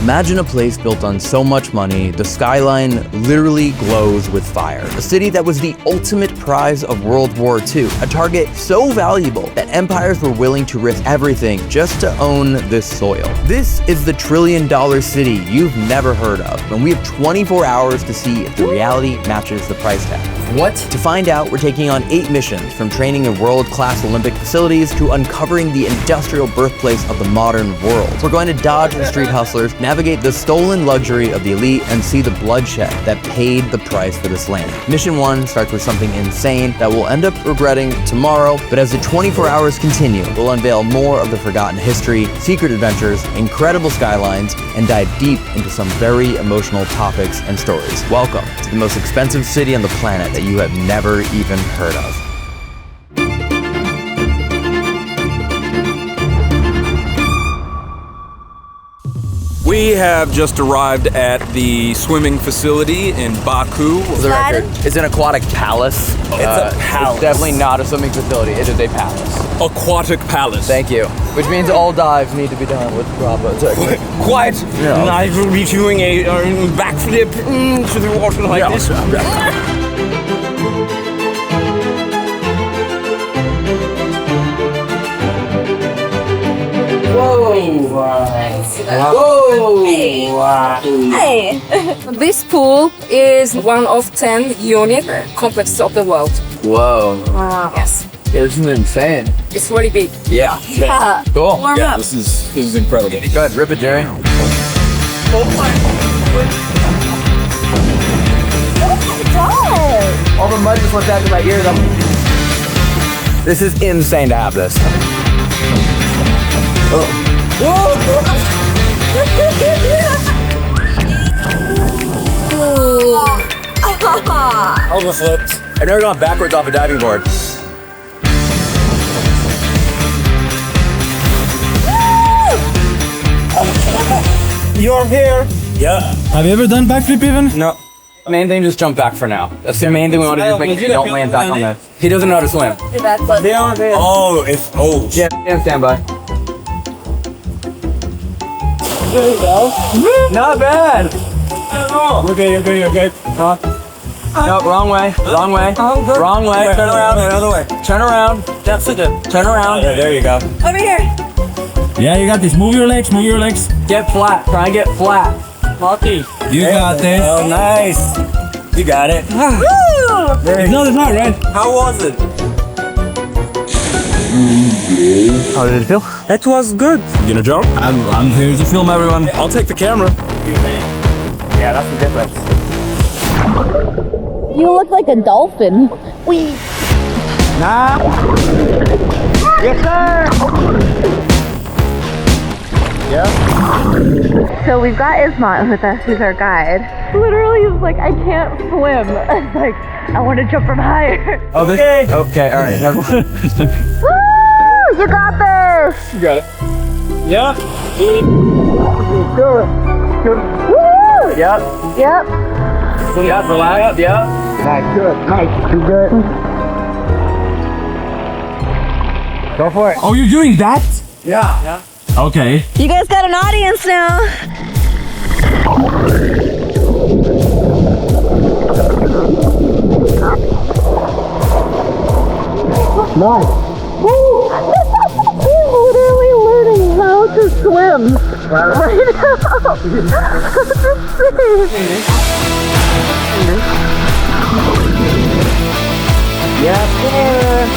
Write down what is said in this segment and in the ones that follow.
Imagine a place built on so much money, the skyline literally glows with fire. A city that was the ultimate prize of World War II, a target so valuable that empires were willing to risk everything just to own this soil. This is the trillion-dollar city you've never heard of, and we have 24 hours to see if the reality matches the price tag. What? To find out, we're taking on 8 missions, from training in world-class Olympic facilities to uncovering the industrial birthplace of the modern world. We're going to dodge the street hustlers, navigate the stolen luxury of the elite, and see the bloodshed that paid the price for this land. Mission 1 starts with something insane that we'll end up regretting tomorrow, but as the 24 hours continue, we'll unveil more of the forgotten history, secret adventures, incredible skylines, and dive deep into some very emotional topics and stories. Welcome to the most expensive city on the planet that you have never even heard of. We have just arrived at the swimming facility in Baku. For the record, it's an aquatic palace. It's a palace. It's definitely not a swimming facility. It is a palace. Aquatic palace. Thank you. Which means all dives need to be done with proper technique. Quite. Yeah. I will be doing a backflip to the water like this. Whoa! Hey! This pool is one of 10 unique complexes of the world. Whoa. Wow. Yes. Yeah, this is insane. It's really big. Yeah. Yeah. Cool. Warm up. This is incredible. Go ahead, rip it, Jerry. Oh my God! All the mud just went back to my ears. This is insane to have this. Oh. Almost flipped. I've never gone backwards off a diving board. You're here. Yeah. Have you ever done backflip even? No. Main thing, just jump back for now. That's the main thing we want to do, is make sure you don't land back on this. He doesn't know how to swim. Oh, Yeah, stand by. There you go. Not bad. Okay. No, wrong way. Wrong way. Wrong way. Turn around. Another way. Turn around. That's it. Turn around. Yeah, there you go. Over here. Yeah, you got this. Move your legs, move your legs. Get flat. Try and get flat. Marty. You got this. Oh, nice. You got it. No, it's not right. How was it? How did it feel? That was good. You gonna jump? I'm here to film everyone. I'll take the camera. Yeah, that's the difference. You look like a dolphin. Wee. Yes, sir! Yeah. So we've got Ismat with us, who's our guide. Literally, he's like, I can't swim. It's like, I want to jump from higher. Oh, this? Okay, all right. Never mind. Woo! You got this! You got it. Yeah. Woo! Yep. Yep. Yep, relax. Yep. Nice, good, nice, too good. Go for it. Oh, you're doing that? Yeah. Okay. You guys got an audience now. Nice. Woo! He's literally learning how to swim right now. That's insane. Yes, sir.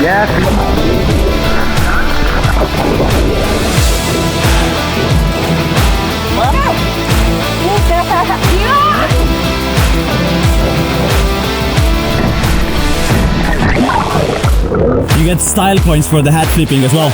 Yes. You get style points for the hat flipping as well.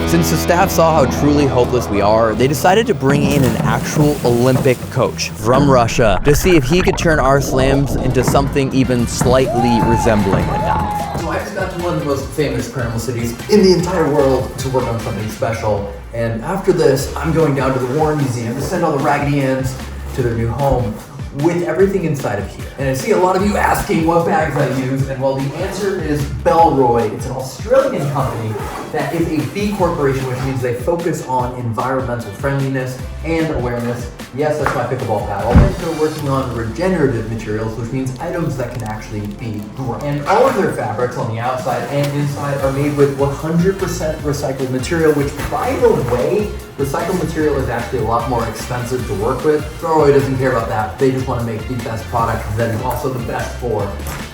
Since the staff saw how truly hopeless we are, they decided to bring in an actual Olympic coach from Russia to see if he could turn our slams into something even slightly resembling a dive. So I just got to one of the most famous carnival cities in the entire world to work on something special. And after this, I'm going down to the War Museum to send all the Raggedy Anns to their new home. with everything inside of here. And I see a lot of you asking what bags I use, and well, the answer is Bellroy. It's an Australian company that is a B corporation, which means they focus on environmental friendliness and awareness. Yes, that's my pickleball paddle. And they're working on regenerative materials, which means items that can actually be grown. And all of their fabrics on the outside and inside are made with 100% recycled material, which, by the way, recycled material is actually a lot more expensive to work with. Bellroy doesn't care about that. They just want to make the best product that is also the best for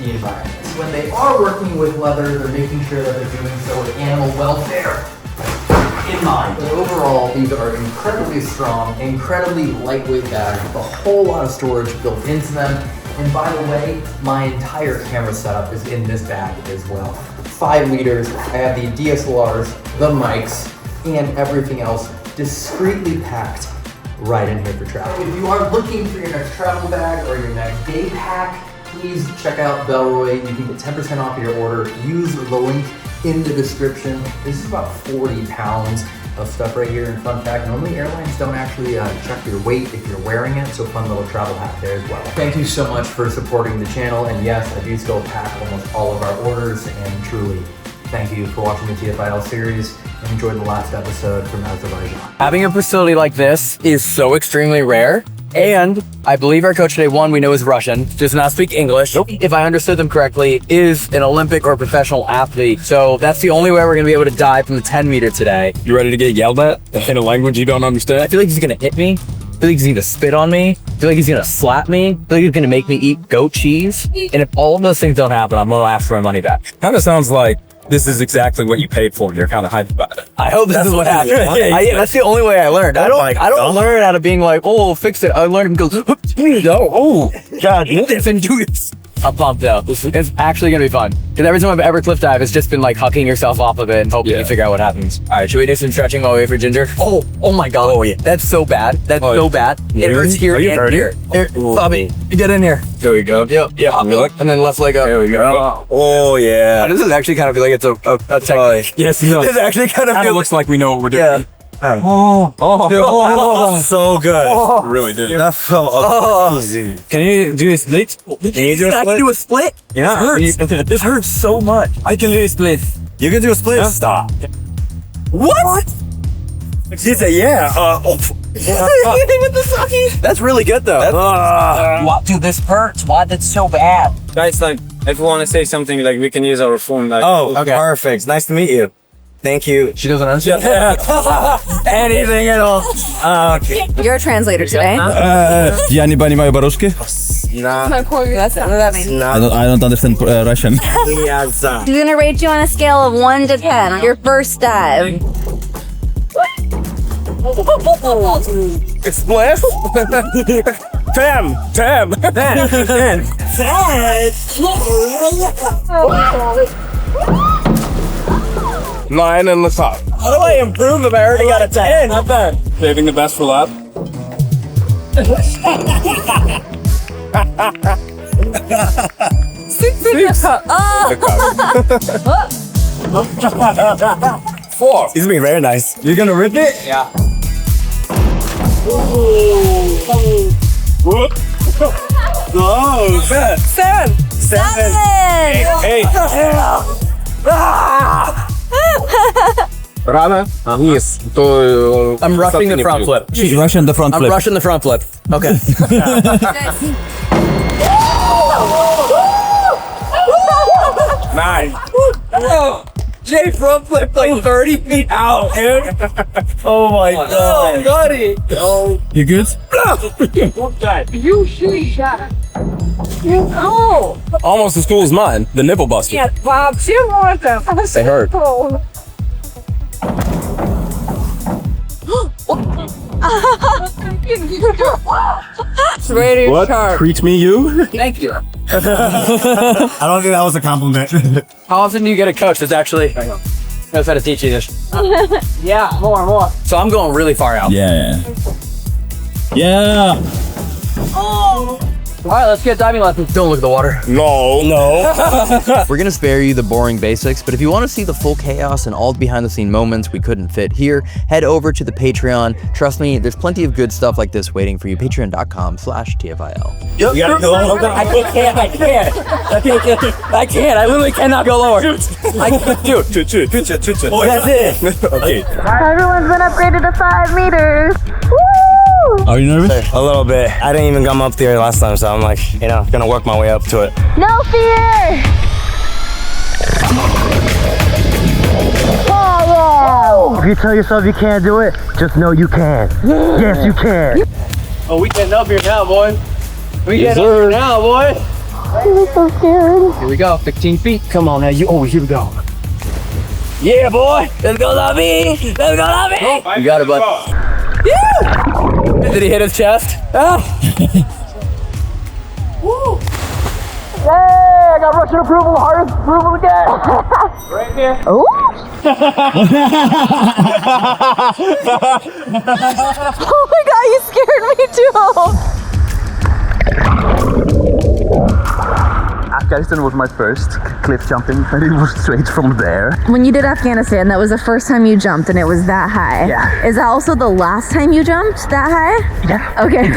the environment. When they are working with leather, they're making sure that they're doing so with animal welfare in mind. But overall, these are incredibly strong, incredibly lightweight bags with a whole lot of storage built into them. And by the way, my entire camera setup is in this bag as well. 5 liters, I have the DSLRs, the mics, and everything else discreetly packed right in here for travel. If you are looking for your next travel bag or your next day pack, please check out Bellroy. You can get 10% off your order. Use the link in the description. This is about 40 pounds of stuff right here. And fun fact, normally airlines don't actually check your weight if you're wearing it, so fun little travel hack there as well. Thank you so much for supporting the channel, and yes, I do still pack almost all of our orders, and truly, thank you for watching the TFIL series, and enjoy the last episode from Azerbaijan. Having a facility like this is so extremely rare. And I believe our coach today, one, we know is Russian, does not speak English. Nope. If I understood them correctly, is an Olympic or professional athlete. So that's the only way we're gonna be able to dive from the 10 meter today. You ready to get yelled at in a language you don't understand? I feel like he's gonna hit me. I feel like he's gonna spit on me. I feel like he's gonna slap me. I feel like he's gonna make me eat goat cheese. And if all of those things don't happen, I'm gonna ask for my money back. Kind of sounds like this is exactly what you paid for. You're kind of hyped about it. I hope this is what happened. That's the only way I learned. I don't learn out of being like, oh, fix it. I learned to go, oh, God, do this and do this. I'm pumped though. It's actually gonna be fun. Because every time I've ever cliff dive, it's just been like hucking yourself off of it and hoping you figure out what happens. All right, should we do some stretching while we wait for Ginger? Oh my God. Oh yeah. That's so bad. That's so bad. It hurts here and here. Here, Bobby, get in here. There we go. Yep. Yeah. And then left leg up. There we go. Oh yeah. This is actually kind of like it's a technique. Yes, no. This actually kind of looks like we know what we're doing. Yeah. So good. Really did. That felt easy. Can you do a split? Can you do a split? I can do a split? Yeah. It hurts. This hurts so much. I can do a split. You can do a split? Yeah. Stop. What? She said, yeah. Anything with the suckies? That's really good though. Dude, this hurts. Why that's so bad? Guys, like, if you want to say something, like, we can use our phone. Like, okay. Perfect. Nice to meet you. Thank you. She doesn't understand anything at all. Okay. You're a translator today. Ja nie pani mają baruszki? Nah. That's what that means. I don't understand Russian. She's gonna rate you on a scale of 1 to 10 on your first dive. Split? 10. 9 in the top. How do I improve if I already got a 10? not bad. Saving the best for last. Four. He's being very nice. You're gonna rip it? Yeah. Oh, man. 7. Hey. Rana? Yes. I'm rushing the front flip. She's Russian the front I'm flip. rushing the front flip. Okay. Nine. Jay front flip like 30 feet out, dude. Oh my God. Buddy. Oh. You good? You shoot shot. You know. Almost as cool as mine. The nipple buster. Yeah, Bob, you want them. They hurt. Ready, What? sharp. Preach me you? Thank you. I don't think that was a compliment. How often do you get a coach that's actually knows how to teach you this? Yeah, more. So I'm going really far out. Yeah. Yeah. Oh. All right, let's get diving lessons. Don't look at the water. No. We're gonna spare you the boring basics, but if you want to see the full chaos and all the behind-the-scene moments we couldn't fit here, head over to the Patreon. Trust me, there's plenty of good stuff like this waiting for you. Patreon.com/TFIL. You gotta go lower. I can't. I literally cannot go lower. Dude. That's it. Okay. Everyone's been upgraded to 5 meters. Woo! Are you nervous? A little bit. I didn't even come up there last time, so I'm like, you know, gonna work my way up to it. No fear! Oh, If you tell yourself you can't do it, just know you can. Yes, you can. Oh, we getting up here now, boy. We getting up here now, boy. I'm so scared. Here we go, 15 feet. Come on now, here we go. Yeah, boy. Let's go, Lobby. Let's go, Lobby. You got it, bud. Yeah. Did he hit his chest? Ah. Woo! Hey, I got Russian approval, hardest approval again. Right here. Oh! Oh my god, you scared me too! Afghanistan was my first cliff jumping, and it was straight from there. When you did Afghanistan, that was the first time you jumped and it was that high. Yeah. Is that also the last time you jumped that high? Yeah. Okay.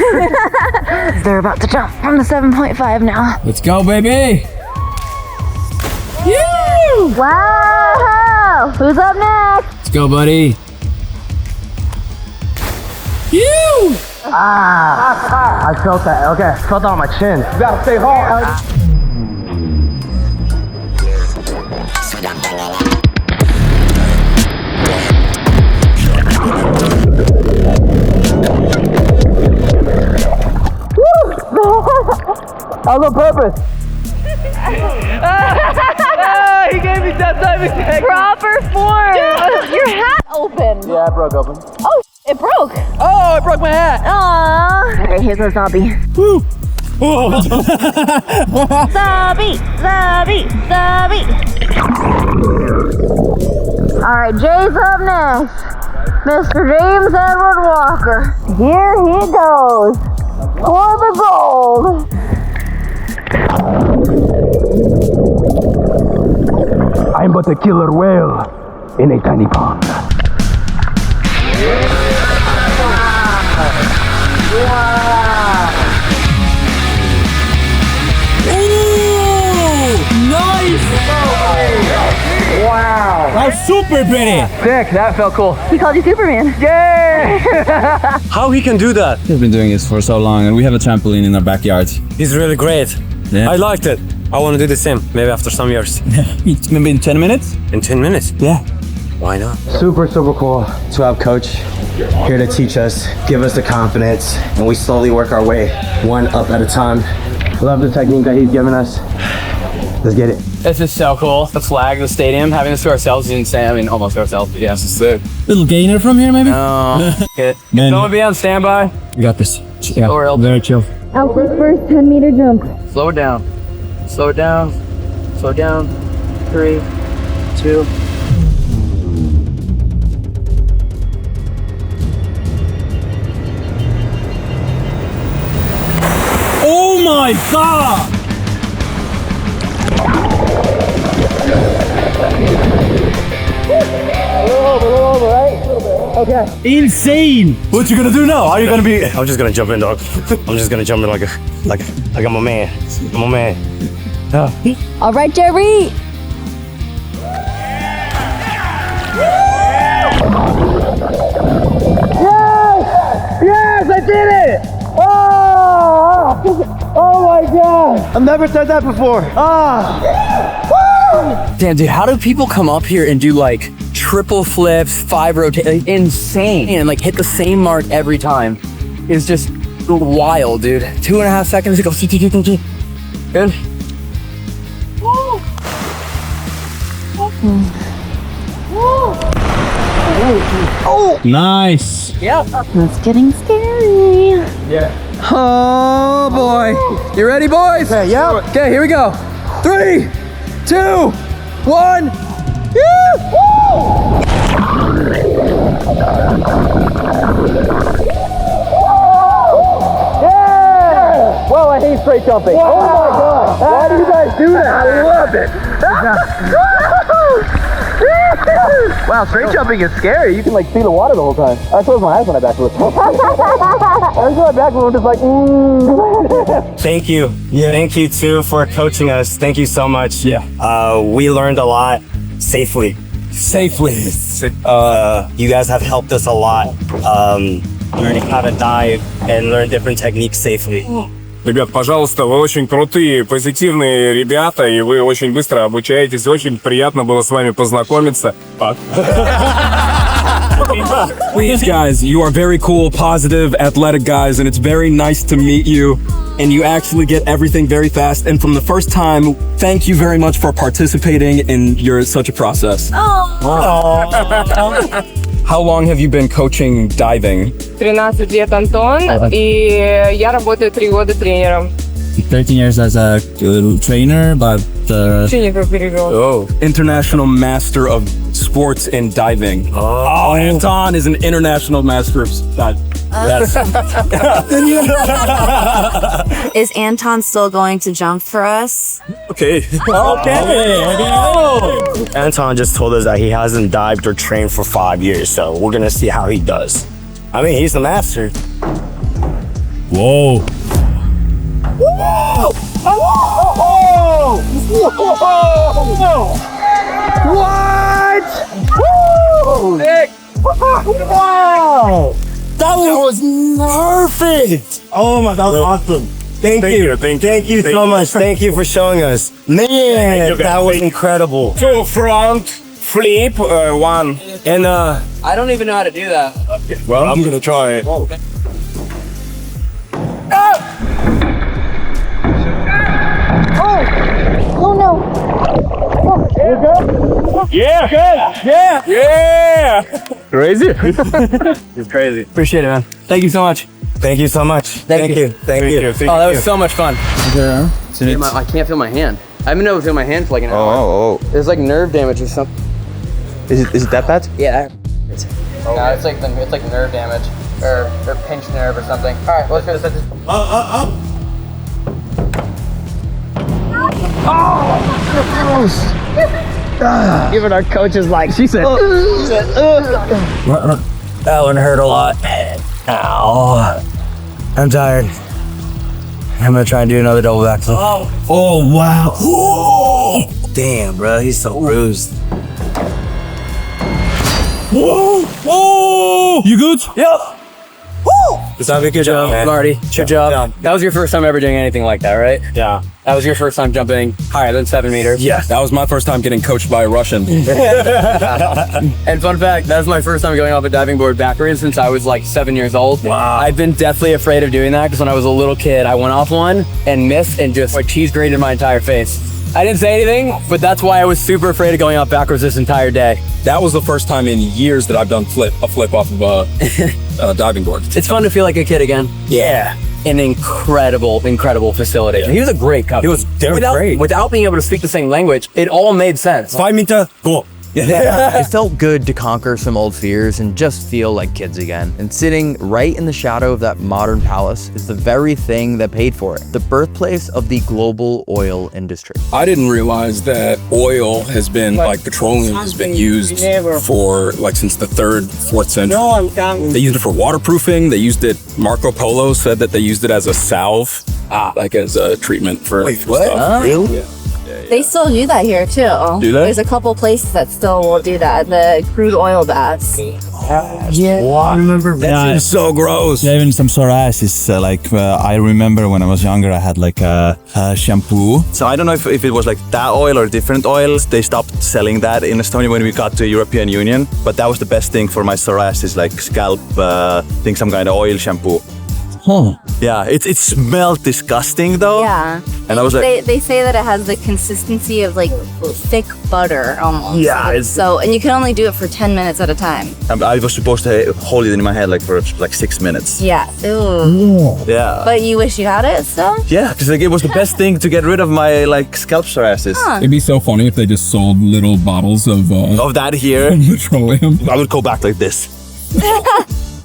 They're about to jump from the 7.5 now. Let's go, baby. Wow! Who's up next? Let's go, buddy. I felt that. Okay, felt that on my chin. You gotta stay hard. How's on purpose? He gave me that diving tag. Proper form. Your hat open. Yeah, it broke open. Oh, it broke. Oh, I broke my hat. Aww. Okay, here's our zombie. Woo. Zombie. All right, Jay's up next. Mr. James Edward Walker. Here he goes. For the gold. I'm but a killer whale in a tiny pond. Wow. That's super pretty. Sick, that felt cool. He called you Superman. Yay! How he can do that? We've been doing this for so long, and we have a trampoline in our backyard. He's really great. Yeah. I liked it. I want to do the same, maybe after some years. It's maybe in 10 minutes. In 10 minutes? Yeah. Why not? Super cool to have Coach here to teach us, give us the confidence, and we slowly work our way one up at a time. Love the technique that he's given us. Let's get it. This is so cool. The flag, the stadium, having this to ourselves is insane. I mean, almost to ourselves, but yeah, this is sick. Little gainer from here, maybe? No. Good. Man. Someone be on standby. You got this. Yeah, Or Elton. very chill. Alpha's first 10-meter jump. Slow it down. Slow it down. Slow it down. 3, 2. Oh my god! Insane! What you gonna do now? Are you gonna be? I'm just gonna jump in, dog. I'm just gonna jump in like I'm a man. I'm a man. All right, Jerry. Yes, I did it! Oh my god! I've never said that before. Damn, dude, how do people come up here and do like triple flips, 5 rotations? Like, insane. And like hit the same mark every time. It's just wild, dude. 2.5 seconds to go. Good. Nice! Yeah. That's getting scary. Yeah. Oh boy. You ready, boys? Hey, yeah. Okay, here we go. 3, 2, 1. Whoa, how I hate straight jumping. Wow. Oh my god. Why do you guys do that? I love it. Wow, straight jumping is scary. You can like see the water the whole time. I close my eyes when I backflip. I was my backflip, just like, Thank you. Yeah. Thank you too for coaching us. Thank you so much. Yeah. We learned a lot safely. You guys have helped us a lot. Learning how to dive and learn different techniques safely. Ребят, пожалуйста, вы очень крутые, позитивные ребята, и вы очень быстро обучаетесь. Очень приятно было с вами познакомиться. Please, guys, you are very cool, positive, athletic guys, and it's very nice to meet you. And you actually get everything very fast. And from the first time, thank you very much for participating in such a process. How long have you been coaching diving? 13 лет, Антон, и я работаю 3 года тренером. 13 years as a trainer, but... Oh, international master of sports in diving. Oh, Anton is an international master of diving. Is Anton still going to jump for us? Okay. Anton just told us that he hasn't dived or trained for 5 years, so we're gonna see how he does. I mean, he's the master. Whoa. Whoa! What? Woo! Wow! That was perfect! Oh my, that was awesome. Thank you so much. Thank you for showing us. Man, that was incredible. Two front, flip, one. And I don't even know how to do that. Well, I'm gonna try it. Oh no. Yeah! Yeah! Crazy? It's crazy. Appreciate it, man. Thank you so much. thank you so much. Thank you. Oh, that was so much fun. I can't feel my hand. I haven't been able to feel my hand for like an hour. There's like nerve damage or something. Is it that bad? Yeah. No, it's like nerve damage or pinched nerve or something. All right, let's go. Even our coach is like, she said, that one hurt a lot. Ow. I'm tired. I'm gonna try and do another double backflip. Oh, wow. Damn, bro, he's so bruised. Whoa! You good? Yep. Good job, man. Marty. Good job. That was your first time ever doing anything like that, right? Yeah. That was your first time jumping higher than 7 meters. Yeah. That was my first time getting coached by a Russian. And fun fact, that was my first time going off a diving board backwards since I was like 7 years old. Wow. I've been deathly afraid of doing that because when I was a little kid, I went off one and missed and just like cheese grated my entire face. I didn't say anything, but that's why I was super afraid of going off backwards this entire day. That was the first time in years that I've done a flip off of a diving board. It's fun to feel like a kid again. Yeah. An incredible facility. He was a great coach. They were great. Without being able to speak the same language, it all made sense. 5 meter, go. It felt good to conquer some old fears and just feel like kids again. And sitting right in the shadow of that modern palace is the very thing that paid for it. The birthplace of the global oil industry. I didn't realize that oil has been, like petroleum has been used for like since the 3rd, 4th century. They used it for waterproofing. They used it, Marco Polo said that they used it as a salve, like as a treatment for stuff. Really? Yeah. They still do that here too. Do they? There's a couple places that still will do that. The crude oil baths. Yeah. Wow, I remember that. It's so gross. Yeah, even some psoriasis. I remember when I was younger, I had like a shampoo. So I don't know if it was like that oil or different oils. They stopped selling that in Estonia when we got to the European Union. But that was the best thing for my psoriasis, like scalp, think some kind of oil shampoo. Huh. Yeah, it smelled disgusting though. Yeah. And I was like, they say that it has the consistency of like thick butter almost. Yeah, and you can only do it for 10 minutes at a time. I was supposed to hold it in my head like for like 6 minutes. Yeah. Ew. Yeah. But you wish you had it still? Yeah, because like, it was the best thing to get rid of my like scalp psoriasis. Huh. It'd be so funny if they just sold little bottles of that here. petroleum. I would go back like this.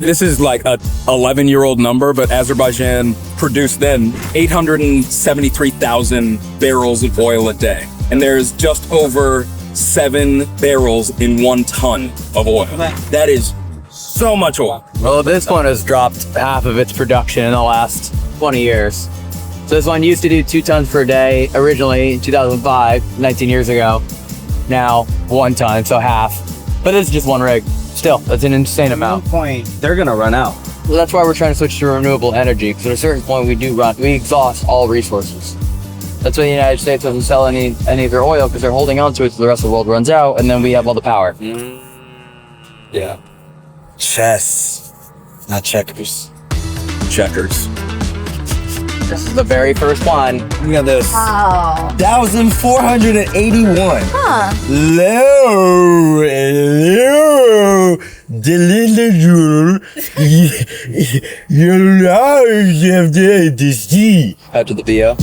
This is like a 11-year-old number, but Azerbaijan produced then 873,000 barrels of oil a day. And there's just over 7 barrels in 1 ton of oil. That is so much oil. Well, this one has dropped half of its production in the last 20 years. So this one used to do 2 tons per day originally in 2005, 19 years ago. Now 1 ton, so half. But it's just 1 rig. Still, that's an insane amount. At one point, they're gonna run out. Well, that's why we're trying to switch to renewable energy, because at a certain point we exhaust all resources. That's why the United States doesn't sell any of their oil, because they're holding on to it so the rest of the world runs out, and then we have all the power. Yeah. Chess, not checkers. Checkers. This is the very first one. Look at this. Wow. 1,481. Huh. Hello, hello, deliver your lives after the sea. After the BO.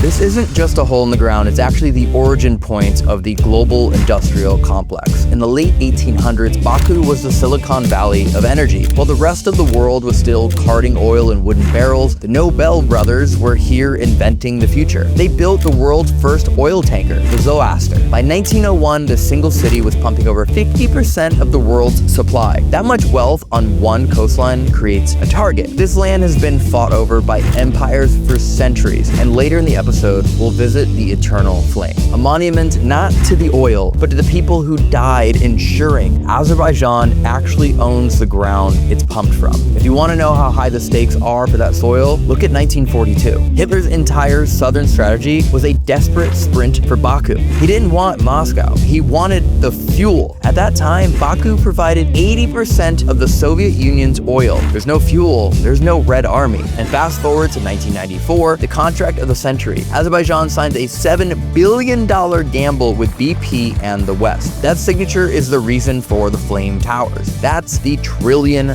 This isn't just a hole in the ground, it's actually the origin point of the global industrial complex. In the late 1800s, Baku was the Silicon Valley of energy. While the rest of the world was still carting oil in wooden barrels, the Nobel brothers were here inventing the future. They built the world's first oil tanker, the Zoroaster. By 1901, the single city was pumping over 50% of the world's supply. That much wealth on one coastline creates a target. This land has been fought over by empires for centuries, and later in the episode, we'll visit the Eternal Flame, a monument not to the oil, but to the people who died ensuring Azerbaijan actually owns the ground it's pumped from. If you want to know how high the stakes are for that soil, look at 1942. Hitler's entire southern strategy was a desperate sprint for Baku. He didn't want Moscow, he wanted the fuel. At that time, Baku provided 80% of the Soviet Union's oil. There's no fuel, there's no Red Army. And fast forward to 1994, the contract of the century. Azerbaijan signed a $7 billion gamble with BP and the West. That signature is the reason for the Flame Towers. That's the $1 trillion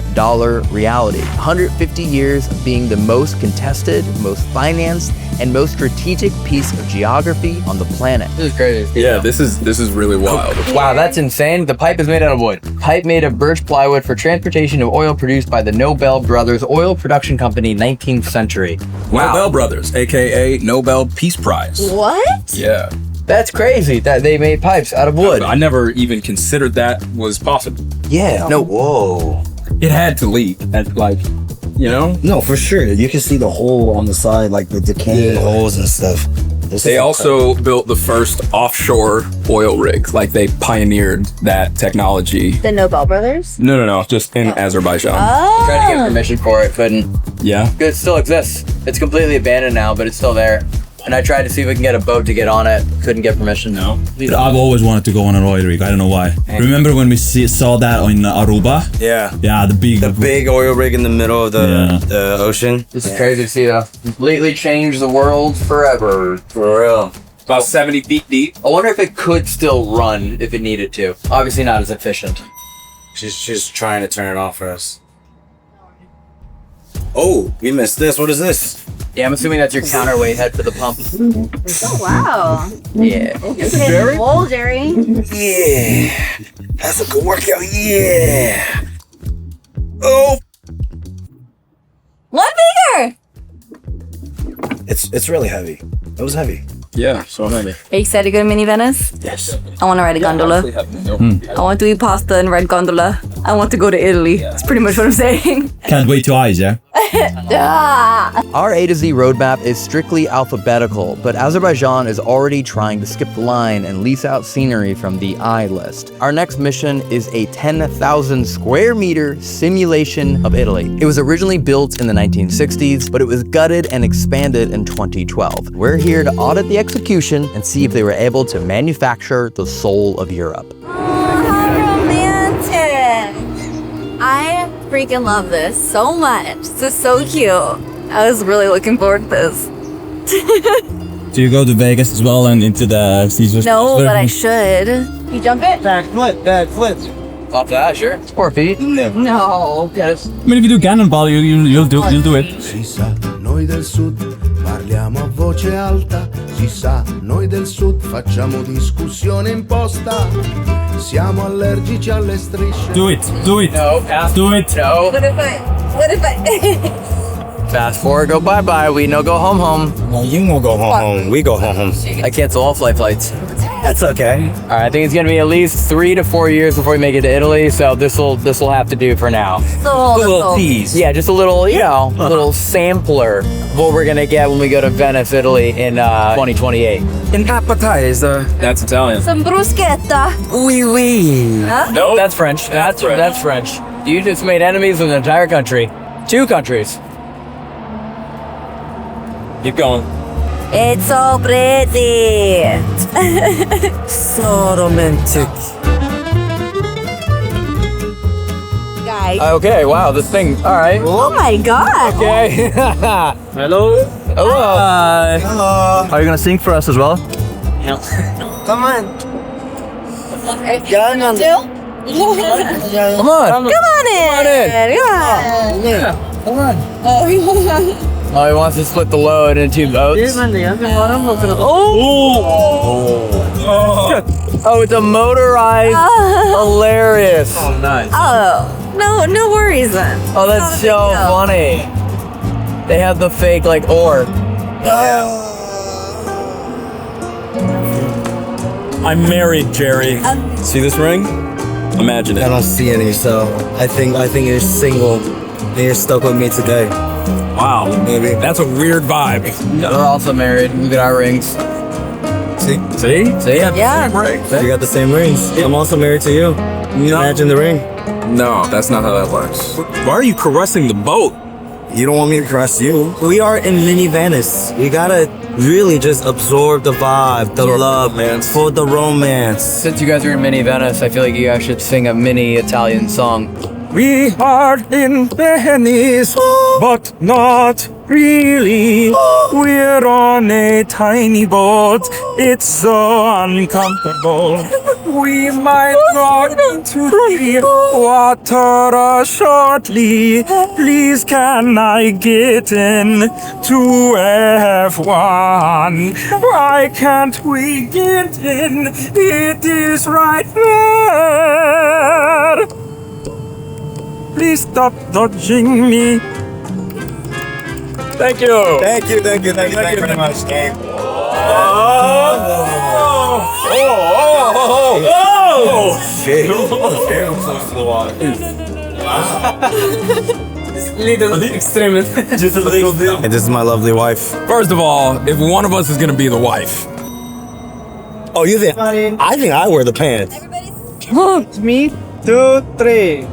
reality. 150 years of being the most contested, most financed, and most strategic piece of geography on the planet. This is crazy. Yeah, this is really wild. Wow, that's insane. The pipe is made out of wood. Pipe made of birch plywood for transportation of oil produced by the Nobel Brothers Oil Production Company, 19th century. Wow. Nobel Brothers, aka Nobel Peace Prize. What? Yeah. That's crazy that they made pipes out of wood. I never even considered that was possible. Yeah. No. Whoa. It had to leak at you know? No, for sure. You can see the hole on the side, like the decaying holes and stuff. They also built the first offshore oil rig. Like they pioneered that technology. The Nobel brothers? No, just in Azerbaijan. Oh. Tried to get permission for it, couldn't. Yeah. It still exists. It's completely abandoned now, but it's still there. And I tried to see if we can get a boat to get on it. Couldn't get permission. No. I've always wanted to go on an oil rig. I don't know why. Remember when we saw that in Aruba? Yeah. Yeah, the big oil rig in the middle of the ocean. This is crazy to see though. Completely changed the world forever. For real. About 70 feet deep. I wonder if it could still run if it needed to. Obviously not as efficient. She's trying to turn it off for us. Oh, we missed this. What is this? Yeah, I'm assuming that's your counterweight head for the pump. Oh, wow. Yeah. It's getting old, Jerry. Yeah. That's a good workout. Yeah. Oh. One bigger. It's really heavy. It was heavy. Yeah, so heavy. Are you excited to go to Mini Venice? Yes. I want to ride a gondola. I want to eat pasta and ride gondola. I want to go to Italy. That's pretty much what I'm saying. Can't wait to eyes, yeah? Our A to Z roadmap is strictly alphabetical, but Azerbaijan is already trying to skip the line and lease out scenery from the I list. Our next mission is a 10,000 square meter simulation of Italy. It was originally built in the 1960s, but it was gutted and expanded in 2012. We're here to audit the execution and see if they were able to manufacture the soul of Europe. I freaking love this so much. This is so cute. I was really looking forward to this. Do you go to Vegas as well and into the Caesars? No, but I should. You jump it? Backflip. Off that, sure. It's 4 feet. No. Yes. I mean, if you do cannonball, you'll do it. Parliamo a voce alta, si sa, noi del sud facciamo discussione imposta. Siamo allergici alle strisce. Do it. Do it. No. Do it. No. What if I? Fast forward, go bye-bye. We no go home. No, you won't go home. We go home. I cancel all flights. That's okay. All right, I think it's gonna be at least 3 to 4 years before we make it to Italy. So this will have to do for now. So tease. Yeah, just a little, you know, little sampler of what we're gonna get when we go to Venice, Italy in 2028. An appetizer. That's Italian. some bruschetta. Oui, oui. Huh? Nope, that's French. That's French. You just made enemies with an entire country. 2 countries. Keep going. It's so pretty. So romantic. Guys. Okay, wow, this thing. All right. Oh my god. Okay. Hello. Hello. Hi. Hello. Are you gonna sing for us as well? Come on. Come on. Come on. Come on in. Come on. Oh, he wants to split the load into 2 boats. Oh, it's a motorized. Hilarious. Oh, nice. Oh, no worries then. Oh, that's so funny. They have the fake like oar. I'm married, Jerry. See this ring? Imagine it. I don't see any, so I think you're single and you're stuck with me today. Wow. Maybe. That's a weird vibe. We're also married. Look at our rings. See? See? Yeah. You got the same rings. I'm also married to you. Imagine the ring. No, that's not how that works. Why are you caressing the boat? You don't want me to caress you. We are in mini Venice. You gotta really just absorb the vibe, the love, for the romance. Since you guys are in mini Venice, I feel like you guys should sing a mini Italian song. We are in Venice, but not really. We're on a tiny boat. It's so uncomfortable. We might go into the water shortly. Please, can I get in to F1? Why can't we get in? It is right there. Please stop dodging me. Thank you. Thank you very much, Gabe. Little extreme. Just a little bit. And this is my lovely wife. First of all, if one of us is gonna be the wife. Oh, you think? I think I wear the pants. Me, 2, 3.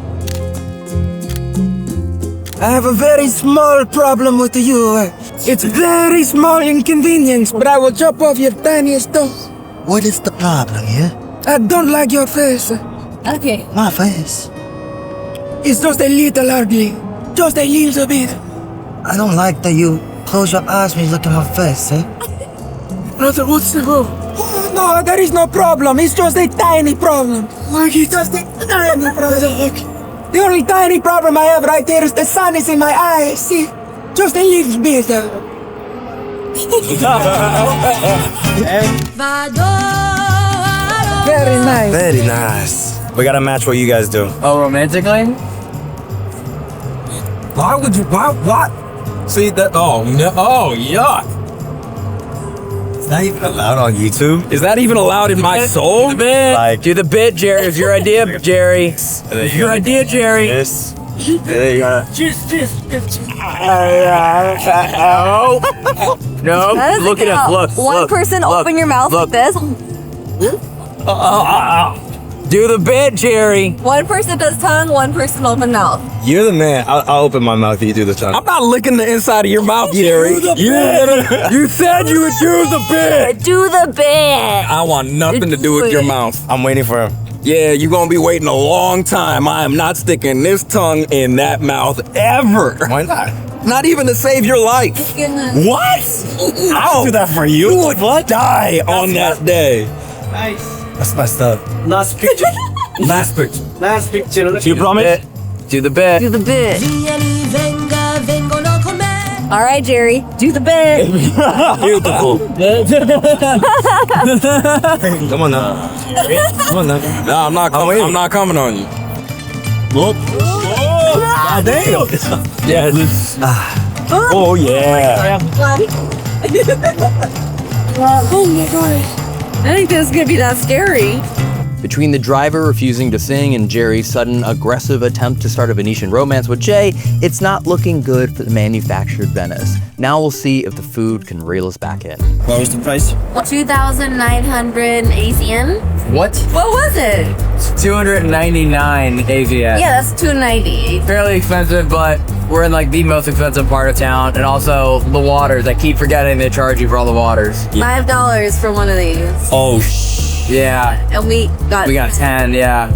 I have a very small problem with you. It's very small inconvenience, but I will chop off your tiniest toe. What is the problem here? I don't like your face. Okay. My face. It's just a little ugly. Just a little bit. I don't like that you close your eyes when you look at my face, eh? Brother, what's the problem? Oh, no, there is no problem. It's just a tiny problem. Like it's just a tiny problem. The only tiny problem I have right there is the sun is in my eye. See? Just a little bit. Very nice. Very nice. We gotta match what you guys do. Oh, romantically? Why would you? What? See that? Oh no! Oh yuck! Is that even allowed on YouTube? Is that even allowed in my soul? Like, Do the bit, Jerry. It's your idea, Jerry. It's your idea, Jerry. this. There you go. No, That doesn't look at him. count. Look. One look, person look, open your mouth look. like this. Do the bit, Jerry. One person does tongue, one person open mouth. You're the man. I'll open my mouth. You do the tongue. I'm not licking the inside of your mouth, Jerry. You said you would do the bit. Do the bit. I want nothing to do with your mouth. I'm waiting for him. Yeah, you're gonna be waiting a long time. I am not sticking this tongue in that mouth ever. Why not? Not even to save your life. What? I'll do that for you. You would die on that day. Nice. That's my stuff. Last picture. Last picture. Last picture. You promise? Do the bit. Do the bit. All right, Jerry, do the bit. Beautiful. Come on now. Come on now. No, I'm not coming on you. Whoop. God damn. Yes. Oh yeah. Oh my gosh. I think this is gonna be that scary. Between the driver refusing to sing and Jerry's sudden aggressive attempt to start a Venetian romance with Jay, it's not looking good for the manufactured Venice. Now we'll see if the food can reel us back in. What was the price? 2,900 ASEAN. What? What was it? 299 AVN. Yeah, that's 290. Fairly expensive, but we're in like the most expensive part of town, and also the waters. I keep forgetting they charge you for all the waters. $5 for one of these. Oh, yeah. And we got 10, yeah.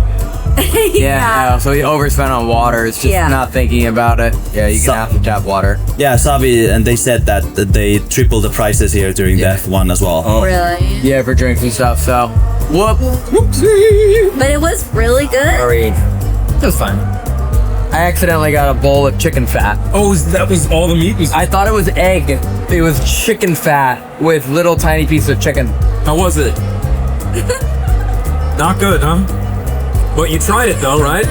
Yeah, so we overspent on water. It's just not thinking about it. Yeah, you can have to tap water. Yeah, Savi, and they said that they tripled the prices here during that one as well. Oh. Really? Yeah, for drinks and stuff, so. Whoopsie! But it was really good. Sorry. It was fine. I accidentally got a bowl of chicken fat. Oh, that was all the meat was? I thought it was egg. It was chicken fat with little tiny pieces of chicken. How was it? Not good, huh? But you tried it though, right?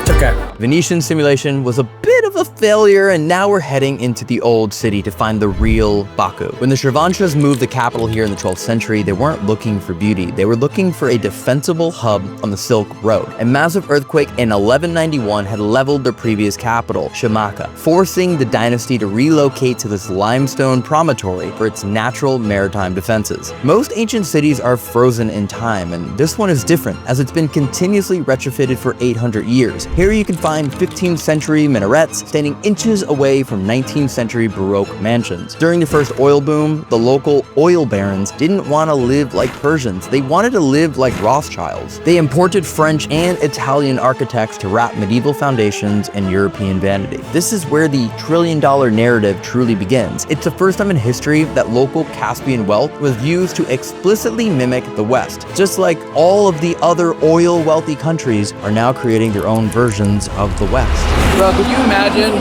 It's okay. Venetian simulation was a bit of a failure, and now we're heading into the old city to find the real Baku. When the Shirvanshahs moved the capital here in the 12th century, they weren't looking for beauty. They were looking for a defensible hub on the Silk Road. A massive earthquake in 1191 had leveled their previous capital, Shamaka, forcing the dynasty to relocate to this limestone promontory for its natural maritime defenses. Most ancient cities are frozen in time, and this one is different, as it's been continuously retrofitted for 800 years. Here you can find 15th century minarets standing inches away from 19th century Baroque mansions. During the first oil boom, the local oil barons didn't want to live like Persians. They wanted to live like Rothschilds. They imported French and Italian architects to wrap medieval foundations and European vanity. This is where the trillion-dollar narrative truly begins. It's the first time in history that local Caspian wealth was used to explicitly mimic the West. Just like all of the other oil-wealthy countries are now creating their own versions of the West. Bro, could you imagine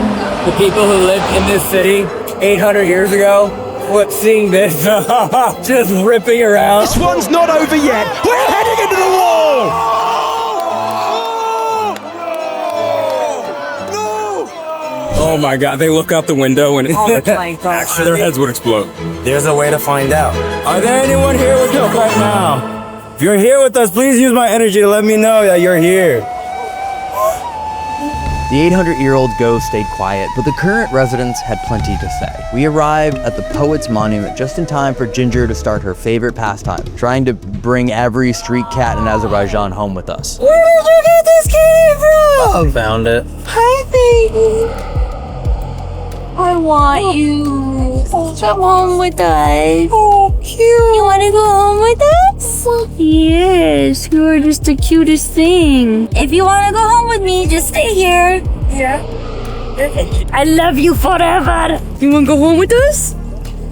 the people who lived in this city 800 years ago? Seeing this just ripping around. This one's not over yet. We're heading into the wall! Oh my god, they look out the window and actually their heads would explode. There's a way to find out. Are there anyone here with us right now? If you're here with us, please use my energy to let me know that you're here. The 800-year-old ghost stayed quiet, but the current residents had plenty to say. We arrived at the Poets Monument just in time for Ginger to start her favorite pastime, trying to bring every street cat in Azerbaijan home with us. Where did you get this kitty from? Found it. Hi, baby. I want you. Come home with us. Oh, cute. You want to go home with us? Yes, you're just the cutest thing. If you want to go home with me, just stay here. Yeah. I love you forever. You want to go home with us?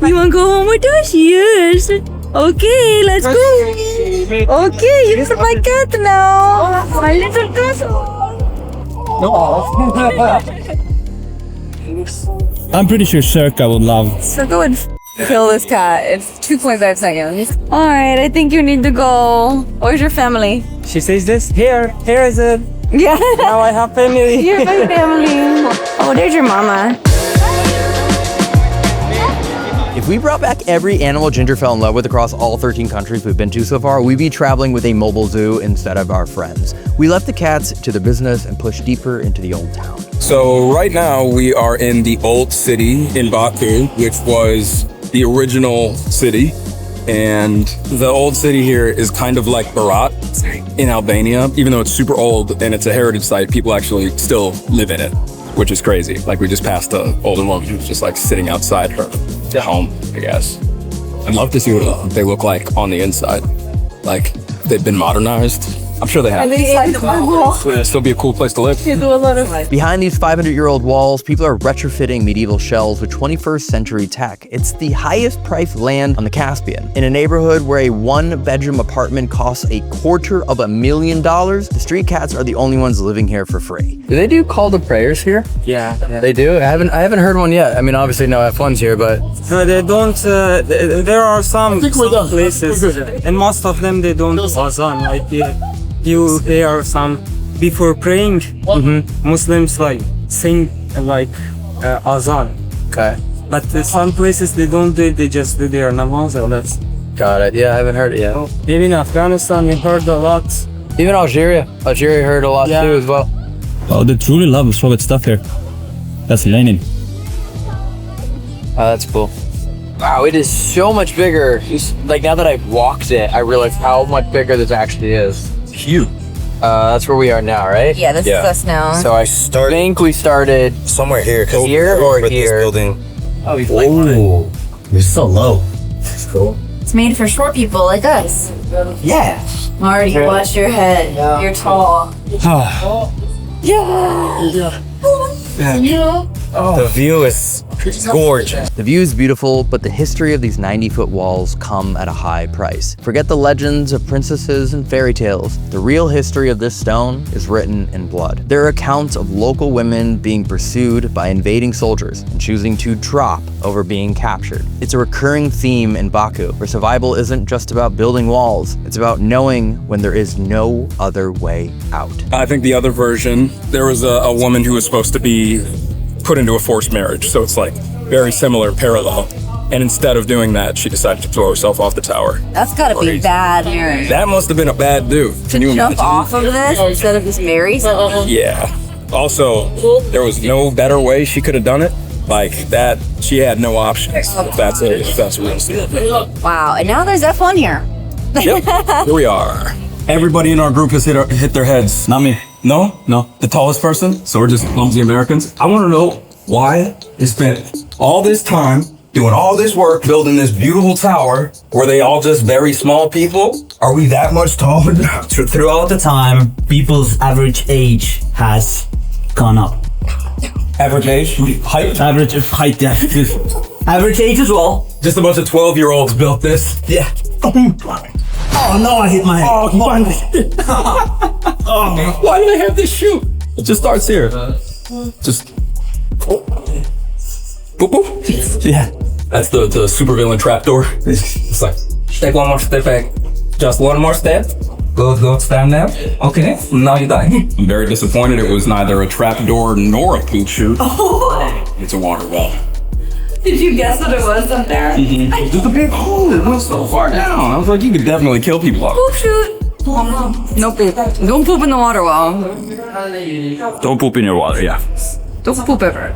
You want to go home with us? Yes. Okay, let's go. Okay, you're my cat now. My little cat. I'm pretty sure Circa would love. So go and kill this cat. It's 2.5 seconds. Alright, I think you need to go. Where's your family? She says this. Here is it. Yeah. Now I have family. You're my family. Oh, there's your mama. If we brought back every animal Ginger fell in love with across all 13 countries we've been to so far, we'd be traveling with a mobile zoo instead of our friends. We left the cats to their business and pushed deeper into the old town. So right now we are in the old city in Baku, which was the original city. And the old city here is kind of like Berat in Albania. Even though it's super old and it's a heritage site, people actually still live in it, which is crazy. Like we just passed an older woman who's just like sitting outside her home, I guess. I'd love to see what they look like on the inside. Like they've been modernized I'm sure they have. It'd still be a cool place to live. Behind these 500-year-old walls, people are retrofitting medieval shells with 21st century tech. It's the highest priced land on the Caspian. In a neighborhood where a one-bedroom apartment costs $250,000, the street cats are the only ones living here for free. Do they do call to prayers here? Yeah. They do? I haven't heard one yet. I mean, obviously no F1's here, but... No, they don't. There are some places, and most of them they don't azan. Like you hear some before praying. Muslims like sing like azan. Okay. But some places they don't do it. They just do their namaz and that's. Got it. Yeah, I haven't heard it yet. Maybe in Afghanistan we heard a lot. Even Algeria heard a lot too as well. Oh, they truly love Soviet stuff here. That's Lenin. Oh, that's cool. Wow, it is so much bigger. Like now that I've walked it, I realize how much bigger this actually is. It's huge. That's where we are now, right? Yeah, this is us now. So I think we started somewhere here. Here or here? This building. Oh, you're so low. That's cool. It's made for short people like us. Yeah. Marty, watch your head. You're tall. Yeah. The view is gorgeous. The view is beautiful, but the history of these 90-foot walls come at a high price. Forget the legends of princesses and fairy tales. The real history of this stone is written in blood. There are accounts of local women being pursued by invading soldiers and choosing to drop over being captured. It's a recurring theme in Baku, where survival isn't just about building walls. It's about knowing when there is no other way out. I think the other version, there was a woman who was supposed to be put into a forced marriage, so it's like very similar, parallel. And instead of doing that, she decided to throw herself off the tower. That's gotta be bad. That must have been a bad dude. To jump off of this instead of just marry someone? Yeah. Also, there was no better way she could have done it. Like that, she had no options. That's real stuff. Wow, and now there's F1 here. Yep, here we are. Everybody in our group has hit their heads. Not me. No? The tallest person? So we're just clumsy Americans? I want to know why they spent all this time doing all this work building this beautiful tower. Were they all just very small people? Are we that much taller? Throughout the time, people's average age has gone up. Average age? Height? Average height, yeah. Average age as well. Just a bunch of 12-year-olds built this? Yeah. Oh no, I hit my head. Oh, why do they have this chute? It just starts here. Just boop boop. Yeah. That's the supervillain trapdoor. It's like, take one more step back. Just one more step. Go stand there. Okay, now you die. I'm very disappointed it was neither a trapdoor nor a poop chute. It's a water well. Did you guess what it was up there? Just a big hole. It went so far down. I was like, you could definitely kill people out. Poop shoot. No poop. Don't poop in the water well. Don't poop in your water, yeah. Don't poop ever.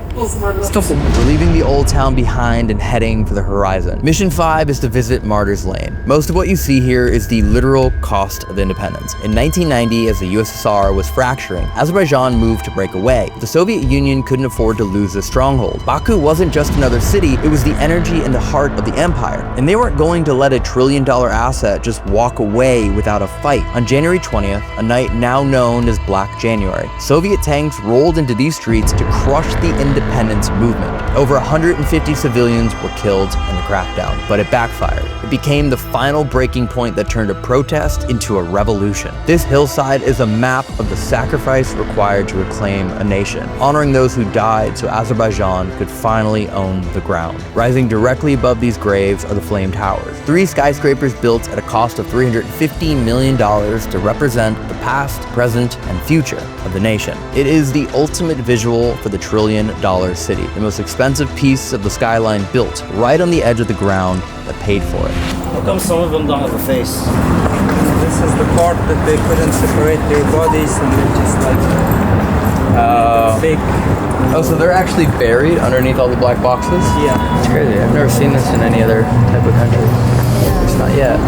Stop poop. We're leaving the old town behind and heading for the horizon. Mission 5 is to visit Martyrs Lane. Most of what you see here is the literal cost of independence. In 1990, as the USSR was fracturing, Azerbaijan moved to break away. The Soviet Union couldn't afford to lose this stronghold. Baku wasn't just another city, it was the energy and the heart of the empire. And they weren't going to let a $1 trillion asset just walk away without a fight. On January 20th, a night now known as Black January, Soviet tanks rolled into these streets to crush the independence movement. Over 150 civilians were killed in the crackdown, but it backfired. It became the final breaking point that turned a protest into a revolution. This hillside is a map of the sacrifice required to reclaim a nation, honoring those who died so Azerbaijan could finally own the ground. Rising directly above these graves are the Flame Towers, 3 skyscrapers built at a cost of $350 million to represent the past, present, and future of the nation. It is the ultimate visual for the $1 trillion city, the most expensive piece of the skyline built right on the edge of the ground that paid for it. How come some of them don't have a face? This is the part that they couldn't separate their bodies and they're just like fake. Oh, so they're actually buried underneath all the black boxes? Yeah. It's crazy. I've never seen this in any other type of country. It's not yet.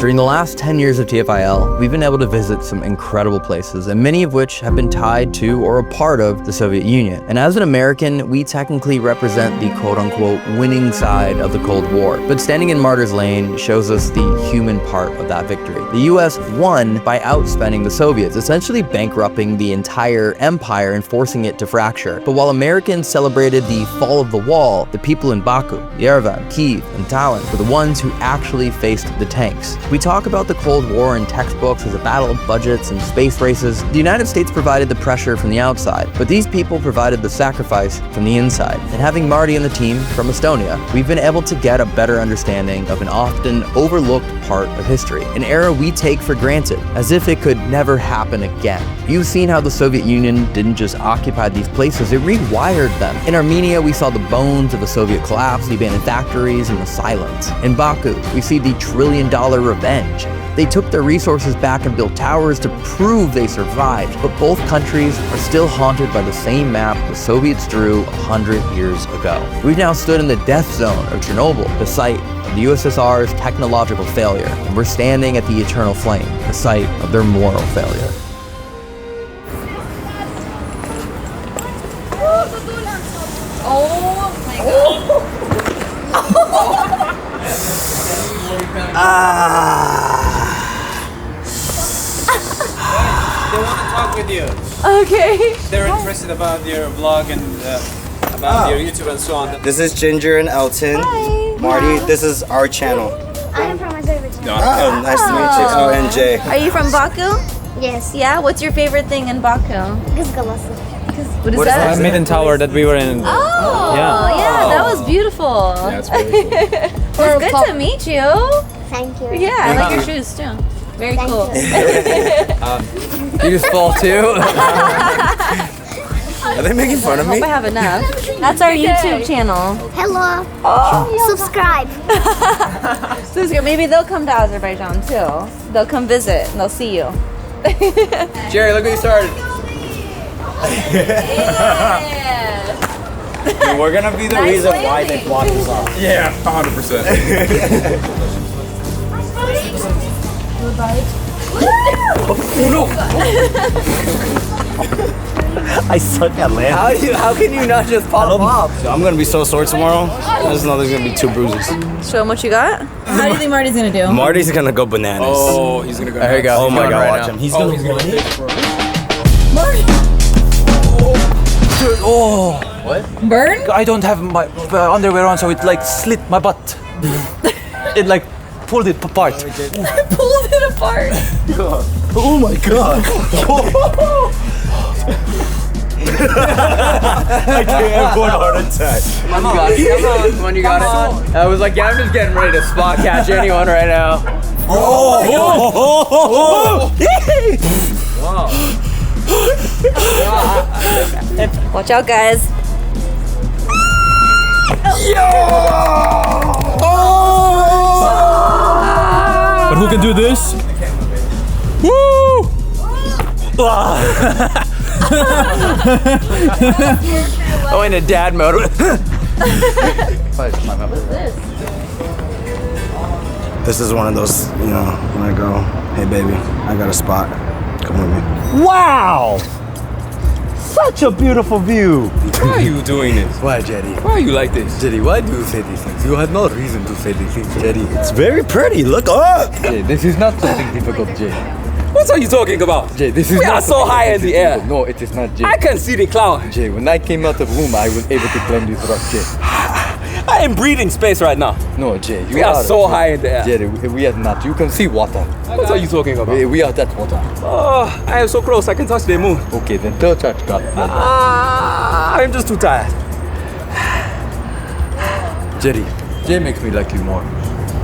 During the last 10 years of TFIL, we've been able to visit some incredible places, and many of which have been tied to or a part of the Soviet Union. And as an American, we technically represent the quote-unquote winning side of the Cold War. But standing in Martyrs Lane shows us the human part of that victory. The US won by outspending the Soviets, essentially bankrupting the entire empire and forcing it to fracture. But while Americans celebrated the fall of the wall, the people in Baku, Yerevan, Kyiv, and Tallinn were the ones who actually faced the tanks. We talk about the Cold War in textbooks as a battle of budgets and space races. The United States provided the pressure from the outside, but these people provided the sacrifice from the inside. And having Marty and the team from Estonia, we've been able to get a better understanding of an often overlooked part of history, an era we take for granted, as if it could never happen again. You've seen how the Soviet Union didn't just occupy these places, it rewired them. In Armenia, we saw the bones of the Soviet collapse, the abandoned factories, and the silence. In Baku, we see the trillion-dollar revenge. They took their resources back and built towers to prove they survived, but both countries are still haunted by the same map the Soviets drew 100 years ago. We've now stood in the death zone of Chernobyl, the site of the USSR's technological failure, and we're standing at the eternal flame, the site of their moral failure. Oh my god. They want to talk with you. Okay. They're interested about your vlog and about your YouTube and so on. This is Ginger and Elton. Hi. Marty, this is our channel. I'm from Azerbaijan. Oh, nice to meet you. Oh, and Jay. Are you from Baku? Yes. Yeah? What's your favorite thing in Baku? What is that? The Maiden Tower that we were in. Oh, Yeah. that was beautiful. Yeah, it's very cool. Well, it's good to meet you. Thank you. Yeah, I like your shoes too. Very cool. You just fall too? Are they making fun of me? Hope I have enough. That's our YouTube channel. Hello. Subscribe. So maybe they'll come to Azerbaijan too. They'll come visit and they'll see you. Jerry, look what you started. And we're gonna be the reason why they blocked us off. Yeah, 100%. I suck at landing. How can you not just pop off? I'm gonna be so sore tomorrow. I just know there's gonna be 2 bruises. Show them what you got. How do you think Marty's gonna do? Marty's gonna go bananas. Oh, he's gonna go. There you go. Oh He's my going god, right watch now. him. He's gonna Marty! Oh. What? Burn? I don't have my underwear on, so it like slit my butt. It like pulled it apart. Pulled it apart. Oh my god. I can't have one heart attack. Come on, you got it. Come on, you got it. I was like, yeah, I'm just getting ready to spot catch anyone right now. Oh! Wow. Watch out, guys. But who can do this? Woo! Oh, in a dad mode. This is one of those, you know, when I go, hey baby, I got a spot. Come with me. Wow! Such a beautiful view. Why are you doing this? Why, Jerry? Why are you like this? Jerry, why do you say these things? You have no reason to say these things, Jerry. It's very pretty. Look up. Jay, this is not something difficult, Jay. What are you talking about? Jay, this is We not are so something high in the air. difficult. No, it is not, Jay. I can see the cloud. Jay, when I came out of the womb, I was able to climb this rock, Jay. I am breathing space right now. No, Jay. We are so high in the air. Jerry, we are not. You can see water. What are you talking about? We are that water. Oh, I am so close. I can touch the moon. Okay, then don't touch God. I'm just too tired. Jerry, Jay makes me like you more.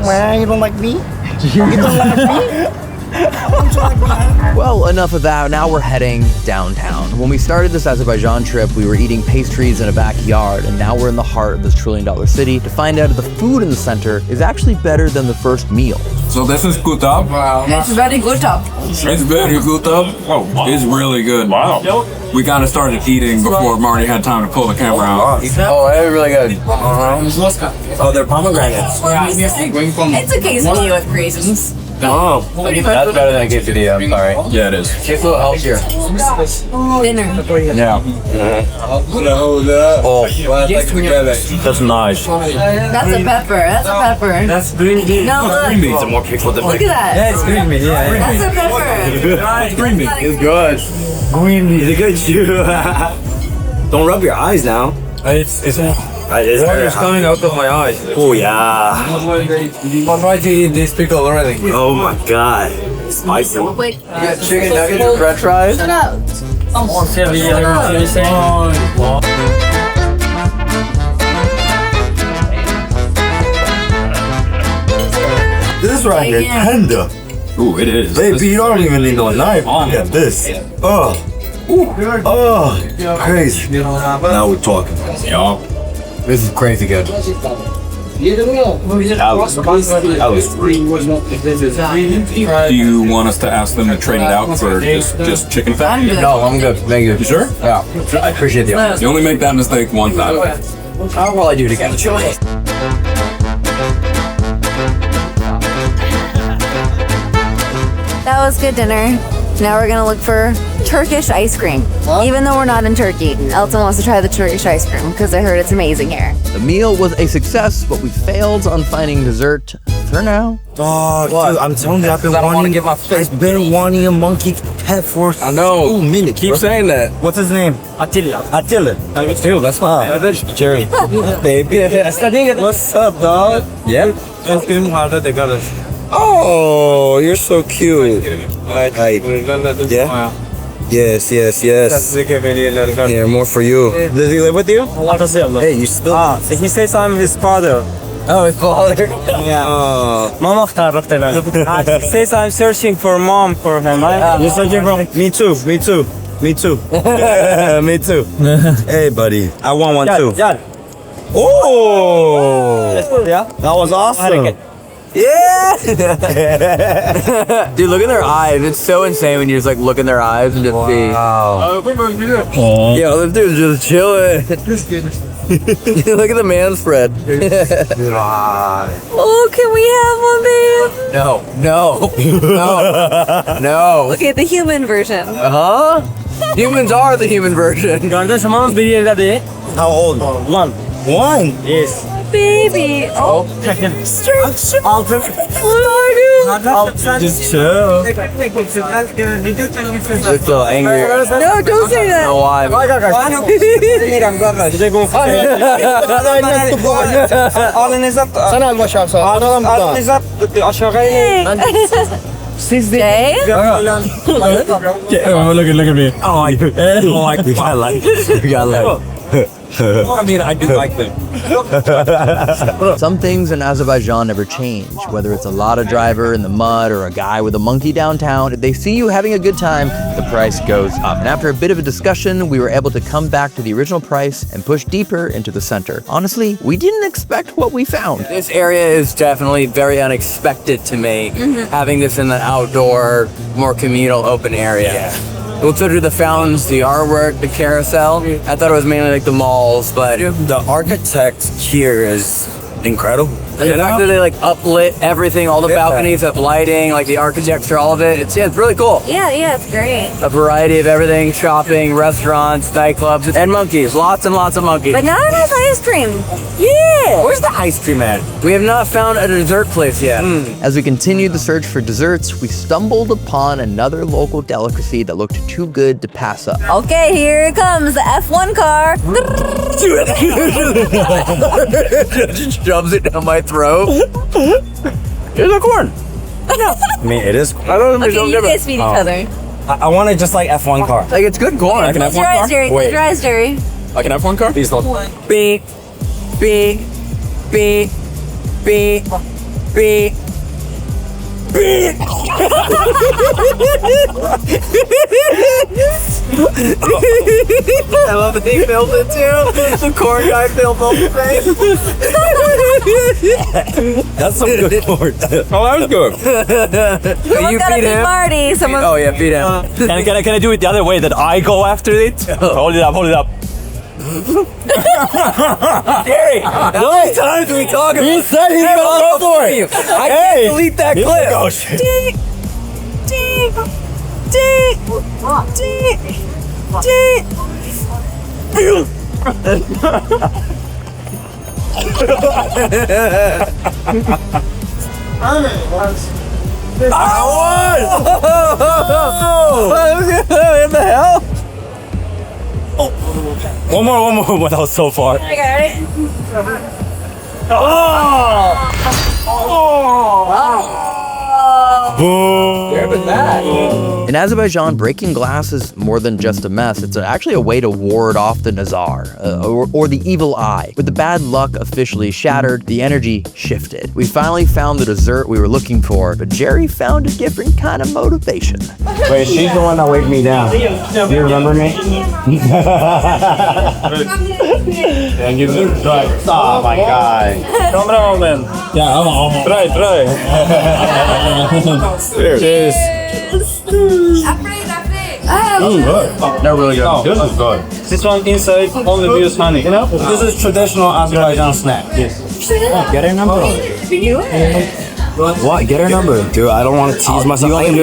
Why, you don't like me? You don't like me? Well, enough of that. Now we're heading downtown. When we started this Azerbaijan trip, we were eating pastries in a backyard, and now we're in the heart of this trillion-dollar city to find out if the food in the center is actually better than the first meal. So this is good up. It's very good up. It's very good up. It's really good. Wow. We kind of started eating before Marty had time to pull the camera out. Oh, they're really good. Oh, they're pomegranates. It's a quesadilla with raisins. Oh, that's better than a quesadilla. I'm sorry. Yeah, it is. Queso healthier. Dinner. Yeah. Oh, That's nice. That's a pepper. That's a pepper. That's green bean. No, look. Green beans are more pickle than Look at that. Yeah, it's green bean. Yeah. That's a pepper. green bean. It's good. Green bean. It's good too. Don't rub your eyes now. It's It's coming out of my eyes. Oh yeah. I'm trying to eat this pickle already. Oh my god. Spicy. Wait. You got chicken nuggets and french fries? Shut up. This right here, tender. Ooh, it is. Baby, you don't even need no knife. Look at this. Oh. Oh. Crazy. Now we're talking. Yeah. This is crazy good. That was free. Do you want us to ask them to trade it out for just chicken fat? No, I'm good. Thank you. You sure? Yeah. I appreciate the offer. You only make that mistake one time. I'll probably do it again. That was good dinner. Now we're gonna look for Turkish ice cream. Even though we're not in Turkey, Elton wants to try the Turkish ice cream because I heard it's amazing here. The meal was a success, but we failed on finding dessert for now. Dog, dude, I'm telling you, I've been wanting a monkey pet for I know. 2 minutes. Keep saying that. What's his name? Attila. Attila. Dude, that's fine. Jerry. Baby. What's up, dog? Yeah. Oh, you're so cute. Hi. Yeah? Yes. Yeah, more for you. Does he live with you? Hey, you still... He says I'm his father. Oh, his father. Yeah. Oh. He says I'm searching for mom for him. You're searching for Me too. Me too. Hey, buddy. I want one too. Oh! Yeah. That was awesome. Yeah! Dude, look at their eyes. It's so insane when you just like look in their eyes and just see. Wow. Yo, this dude's just chilling. Look at the man spread. Oh, can we have one, babe? No. Okay, the human version. Huh? Humans are the human version. How old? One. Yes. Baby. Oh. Just chill. Just so angry. No, don't say that. No, why? Siz de. Look at me. Oh, I like it. You got love. I mean, I do like them. Some things in Azerbaijan never change, whether it's a lada driver in the mud or a guy with a monkey downtown. If they see you having a good time, the price goes up. And after a bit of a discussion, we were able to come back to the original price and push deeper into the center. Honestly, we didn't expect what we found. This area is definitely very unexpected to me, having this in the outdoor, more communal, open area. Yeah. We'll go through the fountains, the artwork, the carousel. I thought it was mainly like the malls, but The architect here is incredible. the fact that they like uplit everything, all the balconies have lighting, like the architecture, all of it. It's really cool. Yeah, it's great. A variety of everything, shopping, restaurants, nightclubs, and monkeys. Lots and lots of monkeys. But now it has ice cream. Yeah! Where's the ice cream at? We have not found a dessert place yet. As we continued the search for desserts, we stumbled upon another local delicacy that looked too good to pass up. Okay, here it comes, the F1 car. Just shoves it down my throat. Here's a corn. I mean, it is. I don't know. Okay, you guys feed each other. I want it just like F1 car. Like, it's good corn. I can have Close one your eyes, car? Jerry. Close your eyes, Jerry. I can have one car? Please don't. Beep, beep, beep, beep, beep. I love that he filmed it too. The corn guy filmed both the face. That's some good corn. Oh, that was good. Someone's gotta feed Marty. Oh yeah, feed him. Can I do it the other way, that I go after it? Hold it up. Gary, how many times do we talk about it? He said he's gonna go for it. I can't delete that clip. What the hell? One more. That was so far. I got it. In Azerbaijan, breaking glass is more than just a mess. It's actually a way to ward off the Nazar, or the evil eye. With the bad luck officially shattered, the energy shifted. We finally found the dessert we were looking for, but Jerry found a different kind of motivation. Wait, she's the one that waved me down. Do you remember me? Oh my god. Come on, man. Yeah, I'm Try. Cheers. They're really good. This is good. This one inside only we use honey. You know? This is traditional Azerbaijan snack. Yes. Get her number. What? Get her number. Dude, I don't want to tease myself. I am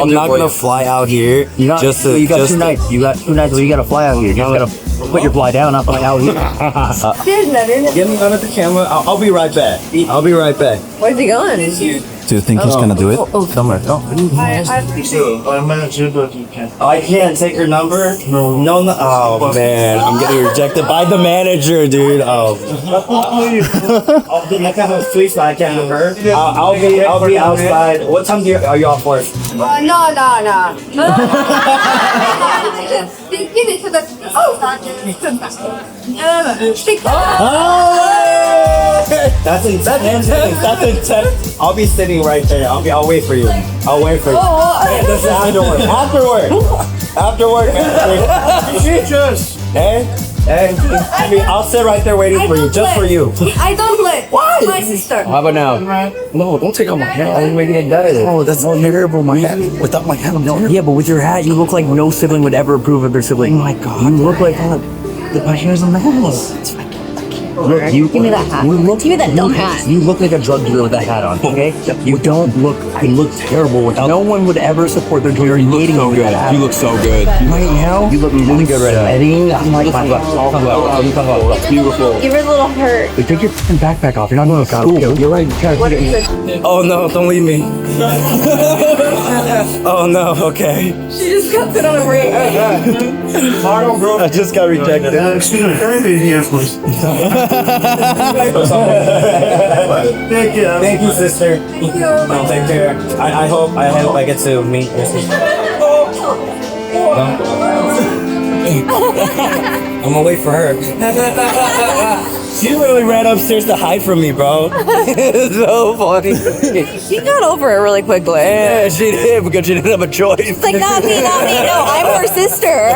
not gonna fly out here. You got 2 nights. You got 2 nights where you gotta fly out here. You just gotta put your fly down, not fly out here. Get me under the camera. I'll be right back. Where's he going? Do you think he's gonna do it? Somewhere. I can't take her number. No. Oh man, I'm getting rejected by the manager, dude. Oh. I can't have sweet, so I can't have her. I'll be outside. What time are you off work? No. Give it to the. That's intense. I'll be sitting right there. I'll wait for you. I'll wait for you. This is after work. Jesus. Hey, I'll sit right there waiting for you, just for you. I don't play. Why? My sister. How about now? No, don't take off my hat. I'm making it better. Oh, that's terrible. My hat. Without my hat, I'm not. Yeah, but with your hat, you look like no sibling would ever approve of their sibling. Oh my god. You look like my hair's a mess. Look, Give me that hat. Give me that dumb hat. You look like a drug dealer with that hat on, okay? You don't look, you look terrible without. No one would ever support their dream. You look so good. You look so good. Right now, you look really good right now. I'm like, beautiful. Give her a little hurt. But take your fucking backpack off. You're not going to school. You're right. What is it? Oh no, don't leave me. Oh no, okay. She just got put on a break. I just got rejected. Excuse me, can I be here, please? Thank you, sister. Thank you. Take care. I hope I get to meet your sister. I'm gonna wait for her. She literally ran upstairs to hide from me, bro. It's so funny. She got over it really quickly. Yeah, she did because she didn't have a choice. It's like, not me. No, I'm her sister.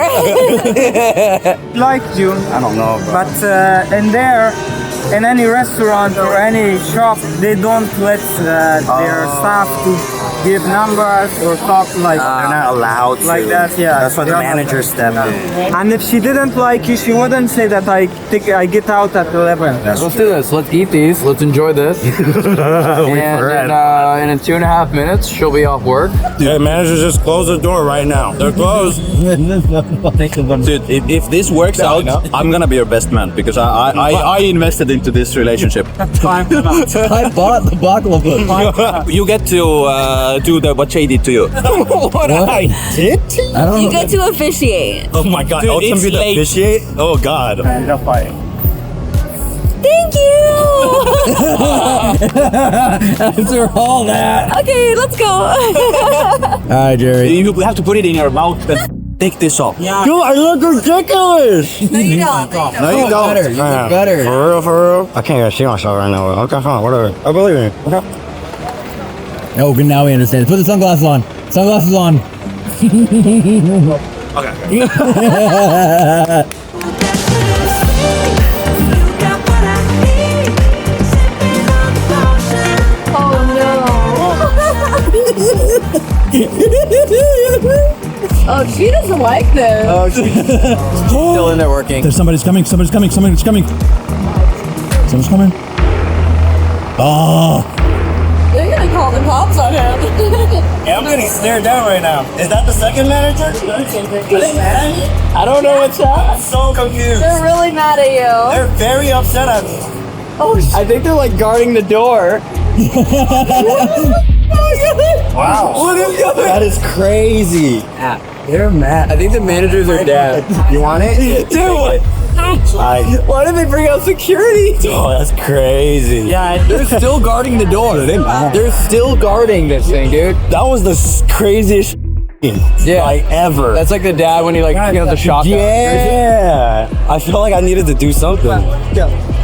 Like you. I don't know, bro. But in there, in any restaurant or any shop, they don't let their staff to give numbers or talk like they're not allowed to. Like that. Yeah, that's why the manager stepped in. And if she didn't like you, she wouldn't say that I get out at 11. Let's do this. Let's eat these. Let's enjoy this. And in 2.5 minutes, she'll be off work. Yeah, manager, just close the door right now. They're closed. Dude, if this works out, I'm gonna be your best man because I invested into this relationship. I bought the baklava. You get to do what Shay did to you. What I did? I don't know. You get to officiate. Oh my god, I'll come to officiate? Oh god. Thank you. After all that. Okay, let's go. All right, Jerry. You have to put it in your mouth and take this off. Yeah. Dude, I look ridiculous. No, you don't. No, you don't. Better. You look better. For real? I can't even see myself right now. Okay, fine, whatever. I believe in you. Okay. Oh, good, now we understand. Put the sunglasses on. Sunglasses on. Okay. Oh, she doesn't like this. Oh, she's still in there working. There's somebody's coming. Somebody's coming. Somebody's coming. Someone's coming. Oh. They're gonna call the cops on him. Yeah, I'm getting stared down right now. Is that the second manager? I don't know what's up. I'm so confused. They're really mad at you. They're very upset at me. Oh, I think they're like guarding the door. Wow. That is crazy. Yeah, they're mad. I think the managers are dead. You want it? Dude, why did they bring out security? Oh, that's crazy. Yeah, they're still guarding the door. They're still guarding this thing, dude. That was the craziest like ever. That's like the dad when he like the shotgun. Yeah. I felt like I needed to do something.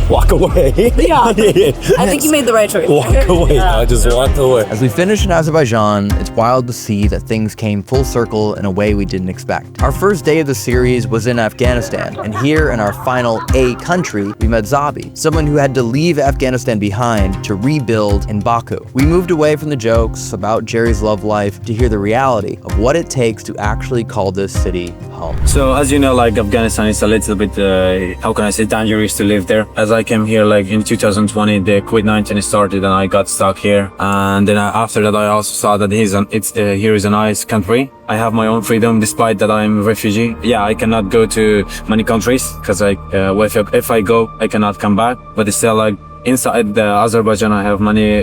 Walk away. Yeah. I think you made the right choice. Walk away. I just walked away. As we finish in Azerbaijan, it's wild to see that things came full circle in a way we didn't expect. Our first day of the series was in Afghanistan, and here in our final A country, we met Zabi, someone who had to leave Afghanistan behind to rebuild in Baku. We moved away from the jokes about Jerry's love life to hear the reality of what it takes to actually call this city home. So as you know, like Afghanistan is a little bit, how can I say, dangerous to live there. As I came here like in 2020, the COVID-19 started and I got stuck here. And then after that, I also saw that here is a nice country. I have my own freedom despite that I'm a refugee. Yeah, I cannot go to many countries because if I go, I cannot come back. But it's still like inside Azerbaijan, I have many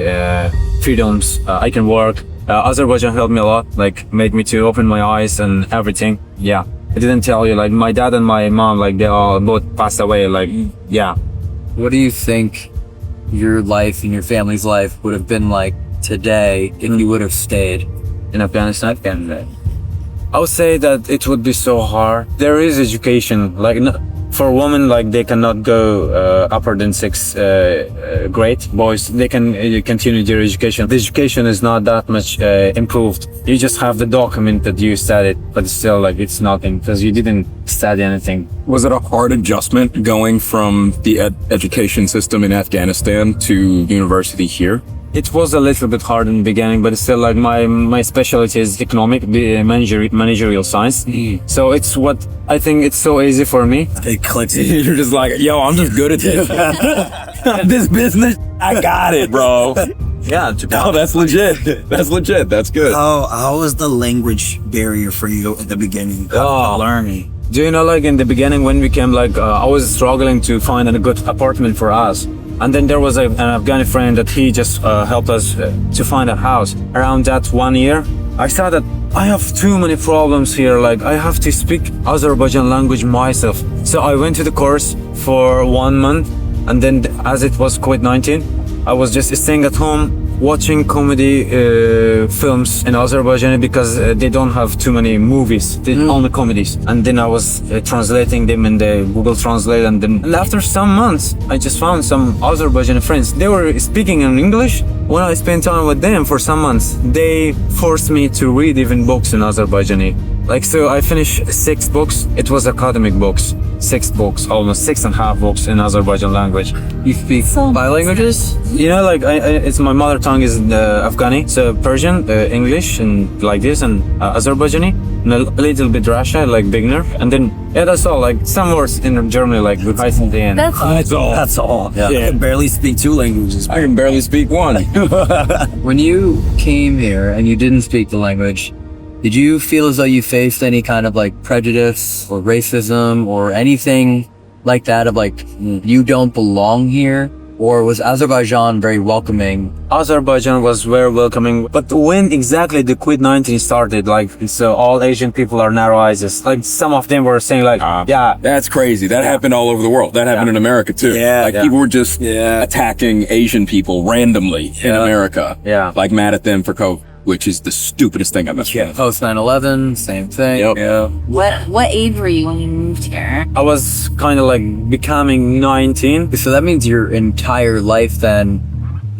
freedoms. I can work. Azerbaijan helped me a lot, like made me to open my eyes and everything. Yeah, I didn't tell you, like my dad and my mom, like they all both passed away. Like, yeah. What do you think your life and your family's life would have been like today if you would have stayed in Afghanistan? I would say that it would be so hard. There is education, like for women, like they cannot go upper than 6th grade. Boys, they can continue their education. The education is not that much improved. You just have the document that you studied, but still, like it's nothing because you didn't study anything. Was it a hard adjustment going from the education system in Afghanistan to university here? It was a little bit hard in the beginning, but still, like my specialty is economic, managerial science. So it's what I think it's so easy for me. It clicks. You're just like, yo, I'm just good at this. This business, I got it, bro. Yeah. No, that's legit. That's legit. That's good. How was the language barrier for you at the beginning of learning? Do you know, like in the beginning when we came, like I was struggling to find a good apartment for us. And then there was an Afghani friend that he just helped us to find a house. Around that 1 year, I saw that I have too many problems here. Like I have to speak Azerbaijan language myself. So I went to the course for 1 month. And then as it was COVID-19, I was just staying at home watching comedy films in Azerbaijan because they don't have too many movies, only comedies. And then I was translating them in the Google Translate, and after some months, I just found some Azerbaijani friends. They were speaking in English. When I spent time with them for some months, they forced me to read even books in Azerbaijani. Like, so I finished 6 books. It was academic books. 6 books, almost 6.5 books in Azerbaijan language. You speak 5 languages? You know, like it's my mother tongue is Afghani, so Persian, English, and like this, and Azerbaijani, and a little bit Russian, like beginner, and then yeah, that's all. Like some words in Germany, like right in the end. That's all. That's all. Yeah. I can barely speak 2 languages. I can barely speak 1. When you came here and you didn't speak the language, did you feel as though you faced any kind of like prejudice or racism or anything like that of like, you don't belong here? Or was Azerbaijan very welcoming? Azerbaijan was very welcoming, but when exactly the COVID-19 started, like, so all Asian people are narrow eyes. Like some of them were saying like, yeah. That's crazy. That happened all over the world. That happened in America too. Yeah. Like people were just attacking Asian people randomly in America. Yeah. Like mad at them for COVID, which is the stupidest thing I've ever seen. Post 9/11, same thing. Yep. Yeah. What age were you when you moved here? I was kind of like becoming 19. So that means your entire life then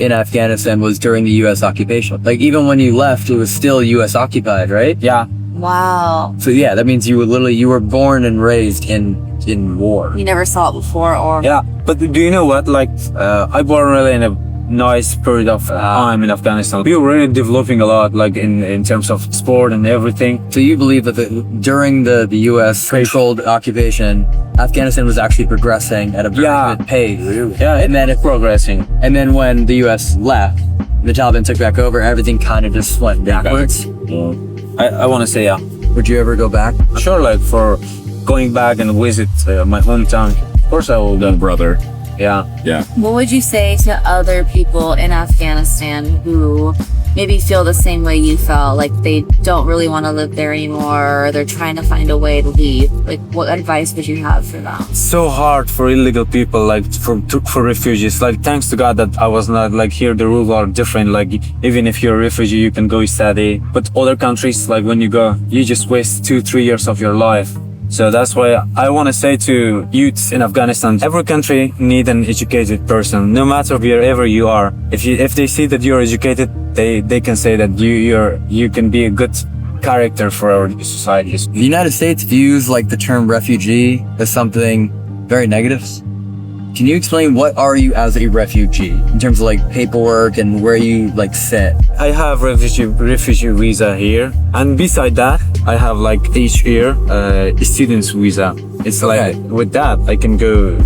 in Afghanistan was during the U.S. occupation. Like even when you left, it was still U.S. occupied, right? Yeah. Wow. So yeah, that means you were born and raised in war. You never saw it before, or? Yeah, but do you know what? Like, I born really in a nice period of time in Afghanistan. We were really developing a lot, like in terms of sport and everything. So you believe that during the U.S. controlled occupation, Afghanistan was actually progressing at a very good pace. Yeah, and then it's progressing. And then when the U.S. left, the Taliban took back over, everything kind of just went backwards. I want to say, yeah. Would you ever go back? Sure, like for going back and visit my hometown. Of course I will go. Brother. Yeah. Yeah. What would you say to other people in Afghanistan who maybe feel the same way you felt, like they don't really want to live there anymore, or they're trying to find a way to leave? Like, what advice would you have for them? So hard for illegal people, like for refugees. Like, thanks to God that I was not like here. The rules are different. Like, even if you're a refugee, you can go study. But other countries, like when you go, you just waste 2-3 years of your life. So that's why I want to say to youths in Afghanistan, every country needs an educated person, no matter wherever you are. If they see that you're educated, they can say that you can be a good character for our societies. The United States views like the term refugee as something very negative. Can you explain what are you as a refugee in terms of like paperwork and where you like sit? I have refugee visa here, and beside that, I have like each year a student's visa. It's like with that I can go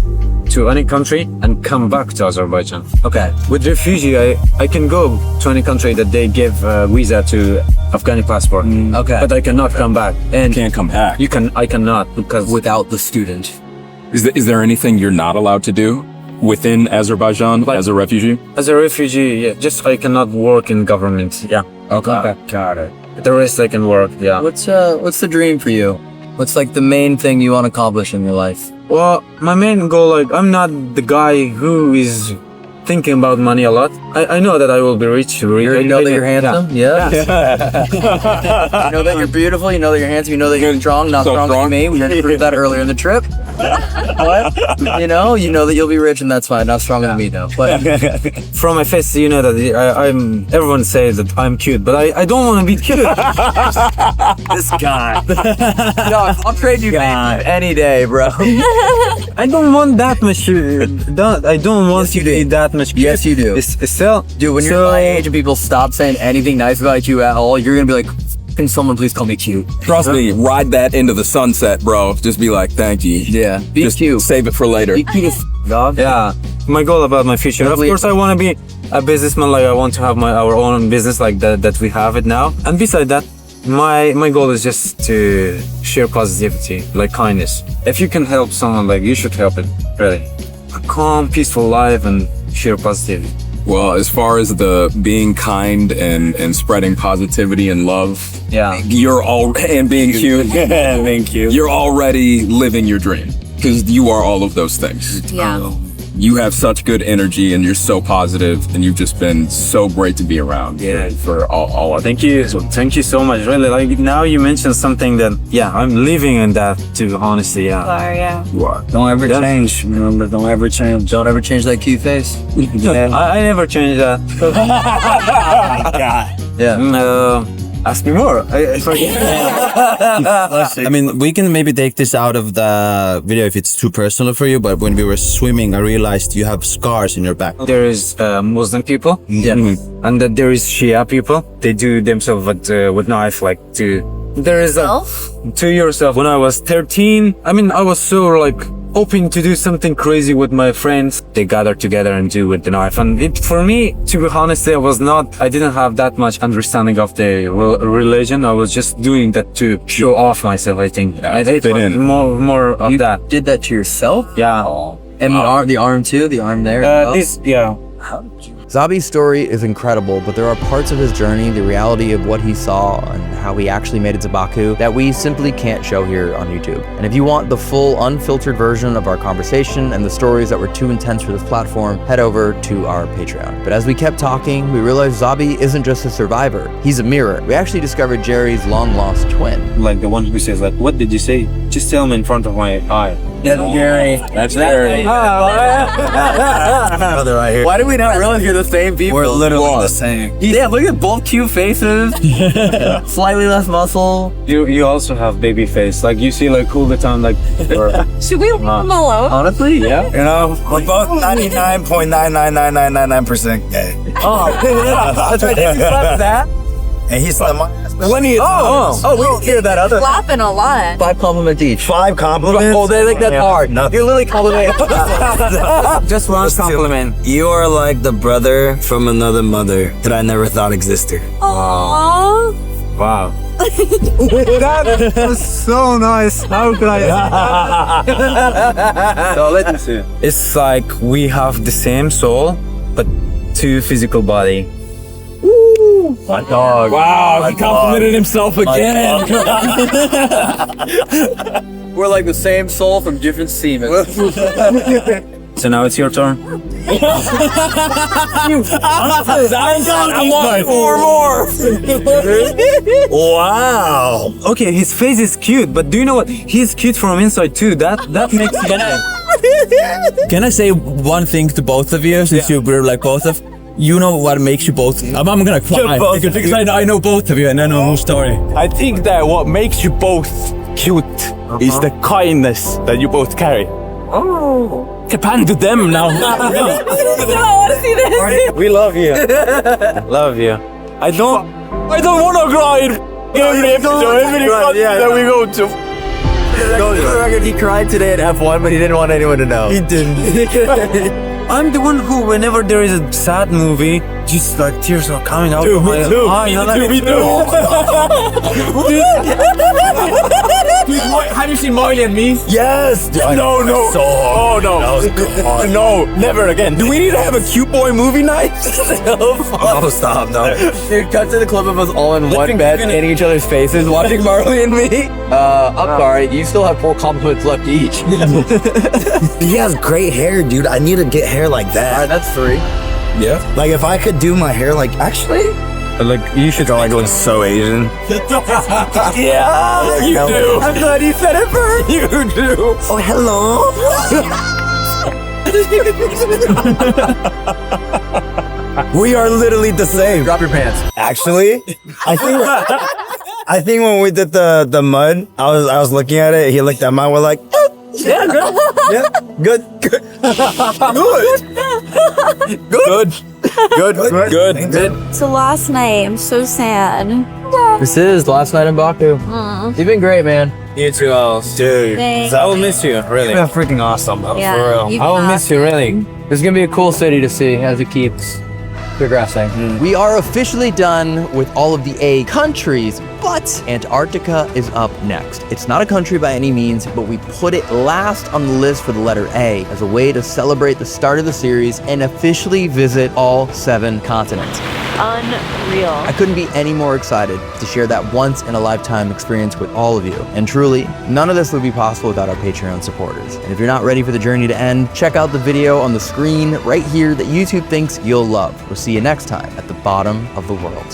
to any country and come back to Azerbaijan. Okay. With refugee, I can go to any country that they give visa to Afghani passport. Okay. But I cannot come back. And can't come back. I cannot because without the student. Is there anything you're not allowed to do within Azerbaijan as a refugee? As a refugee, yeah, just I cannot work in government. Yeah. Okay. Got it. The rest I can work. Yeah. What's the dream for you? What's like the main thing you want to accomplish in your life? Well, my main goal, like, I'm not the guy who is thinking about money a lot. I know that I will be rich. You know that you're handsome? Yeah. You know that you're beautiful, you know that you're handsome, you know that you're strong, not strong like me. We already proved that earlier in the trip. What? You know that you'll be rich and that's fine. Not stronger than me though. But from my face, you know that I'm. Everyone says that I'm cute, but I don't want to be cute. This guy. No, I'll trade you any day, bro. I don't want that much. I don't want you to be that much cute. Yes, you do. Still, dude, when you're my age and people stop saying anything nice about you at all, you're gonna be like, can someone please call me cute? Trust me, ride that into the sunset, bro. Just be like, thank you. Yeah, be just cute. Save it for later. Be cute as dog. Yeah, my goal about my future. Of course, I want to be a businessman. Like I want to have our own business, like that we have it now. And beside that, my goal is just to share positivity, like kindness. If you can help someone, like you should help it. Really, a calm, peaceful life and share positivity. Well, as far as the being kind and spreading positivity and love, yeah, and being cute, thank you. You're already living your dream because you are all of those things. Yeah. You have such good energy and you're so positive and you've just been so great to be around. Yeah, for all. Thank you so much. Really, like now you mentioned something that I'm living in that too. Honestly, yeah. You are. Don't ever change. Remember, don't ever change. Don't ever change that cute face. I never changed that. Yeah. Ask me more. I mean, we can maybe take this out of the video if it's too personal for you, but when we were swimming, I realized you have scars in your back. There is Muslim people, and then there is Shia people. They do themselves with knife, like to. There is to yourself. When I was 13, I mean, I was so like hoping to do something crazy with my friends. They gathered together and do with the knife. And for me, to be honest, I didn't have that much understanding of the religion. I was just doing that to show off myself, I think. I did more of that. You did that to yourself? Yeah. And the arm too? The arm there? Zabi's story is incredible, but there are parts of his journey, the reality of what he saw and how he actually made it to Baku that we simply can't show here on YouTube. And if you want the full unfiltered version of our conversation and the stories that were too intense for this platform, head over to our Patreon. But as we kept talking, we realized Zabi isn't just a survivor, he's a mirror. We actually discovered Jerry's long-lost twin. Like the one who says like, what did you say? Just tell me in front of my eye. That's Gary. That's Gary. Brother right here. Why do we not realize you're the same people? We're literally the same. Yeah, look at both cute faces. Slightly less muscle. You also have baby face. Like you see like all the time like Should we leave them alone? Honestly, yeah. You know, we're both 99.99999% gay. Oh, that's right. Did you slap that? And he slapped my ass. Plenty of times. Oh, we didn't hear that other. Slapping a lot. 5 compliments each. 5 compliments? Oh, they think that's hard. Nothing. You're literally complimenting. Just one compliment. You are like the brother from another mother that I never thought existed. Aww. Wow. That was so nice. How could I? So let me see. it's like we have the same soul, but 2 physical body. My dog. Wow, he complimented himself again. We're like the same soul from different semen. So now it's your turn. I want 4 more. Wow. Okay, his face is cute, but do you know what? He's cute from inside too. That makes Can I say one thing to both of you, since you were like both of? You know what makes you both? I'm gonna cry because I know both of you and I know the story. I think that what makes you both cute is the kindness that you both carry. Oh. Japan to them now. I want to see this. we love you. Love you. I don't want to cry in every episode, every country that we go to. For the record, he cried today at F1, but he didn't want anyone to know. He didn't. I'm the one who, whenever there is a sad movie, just like tears are coming out of my eyes. Me too. Have you seen Marley and Me? Yes! No. So hard. Oh, no. No, never again. Do we need to have a cute boy movie night? Oh, stop, no. Dude, cut to the clip of us all in one bed, in each other's faces, watching Marley and Me. I'm sorry, you still have 4 compliments left each. He has great hair, dude. I need to get hair like that. Alright, that's 3. Yeah. Like if I could do my hair like actually, Like you should like look so Asian. Yeah, you do. I'm glad you said it first. You do. Oh hello. We are literally the same. Drop your pants. Actually, I think when we did the mud, I was looking at it. He looked at mine. We're like, yeah, good. Yeah, good. Good. So last night, I'm so sad. This is last night in Baku. You've been great, man. You too, Alice. Dude, Thanks. I will miss you, really. you've been freaking awesome. Yeah, For real. you've I will got miss you, really. This is gonna be a cool city to see as it keeps progressing. We are officially done with all of the A countries, but Antarctica is up next. It's not a country by any means, but we put it last on the list for the letter A as a way to celebrate the start of the series and officially visit all 7 continents. unreal. I couldn't be any more excited to share that once-in-a-lifetime experience with all of you. And truly, none of this would be possible without our Patreon supporters. And if you're not ready for the journey to end, check out the video on the screen right here that YouTube thinks you'll love. We'll see you next time at the bottom of the world.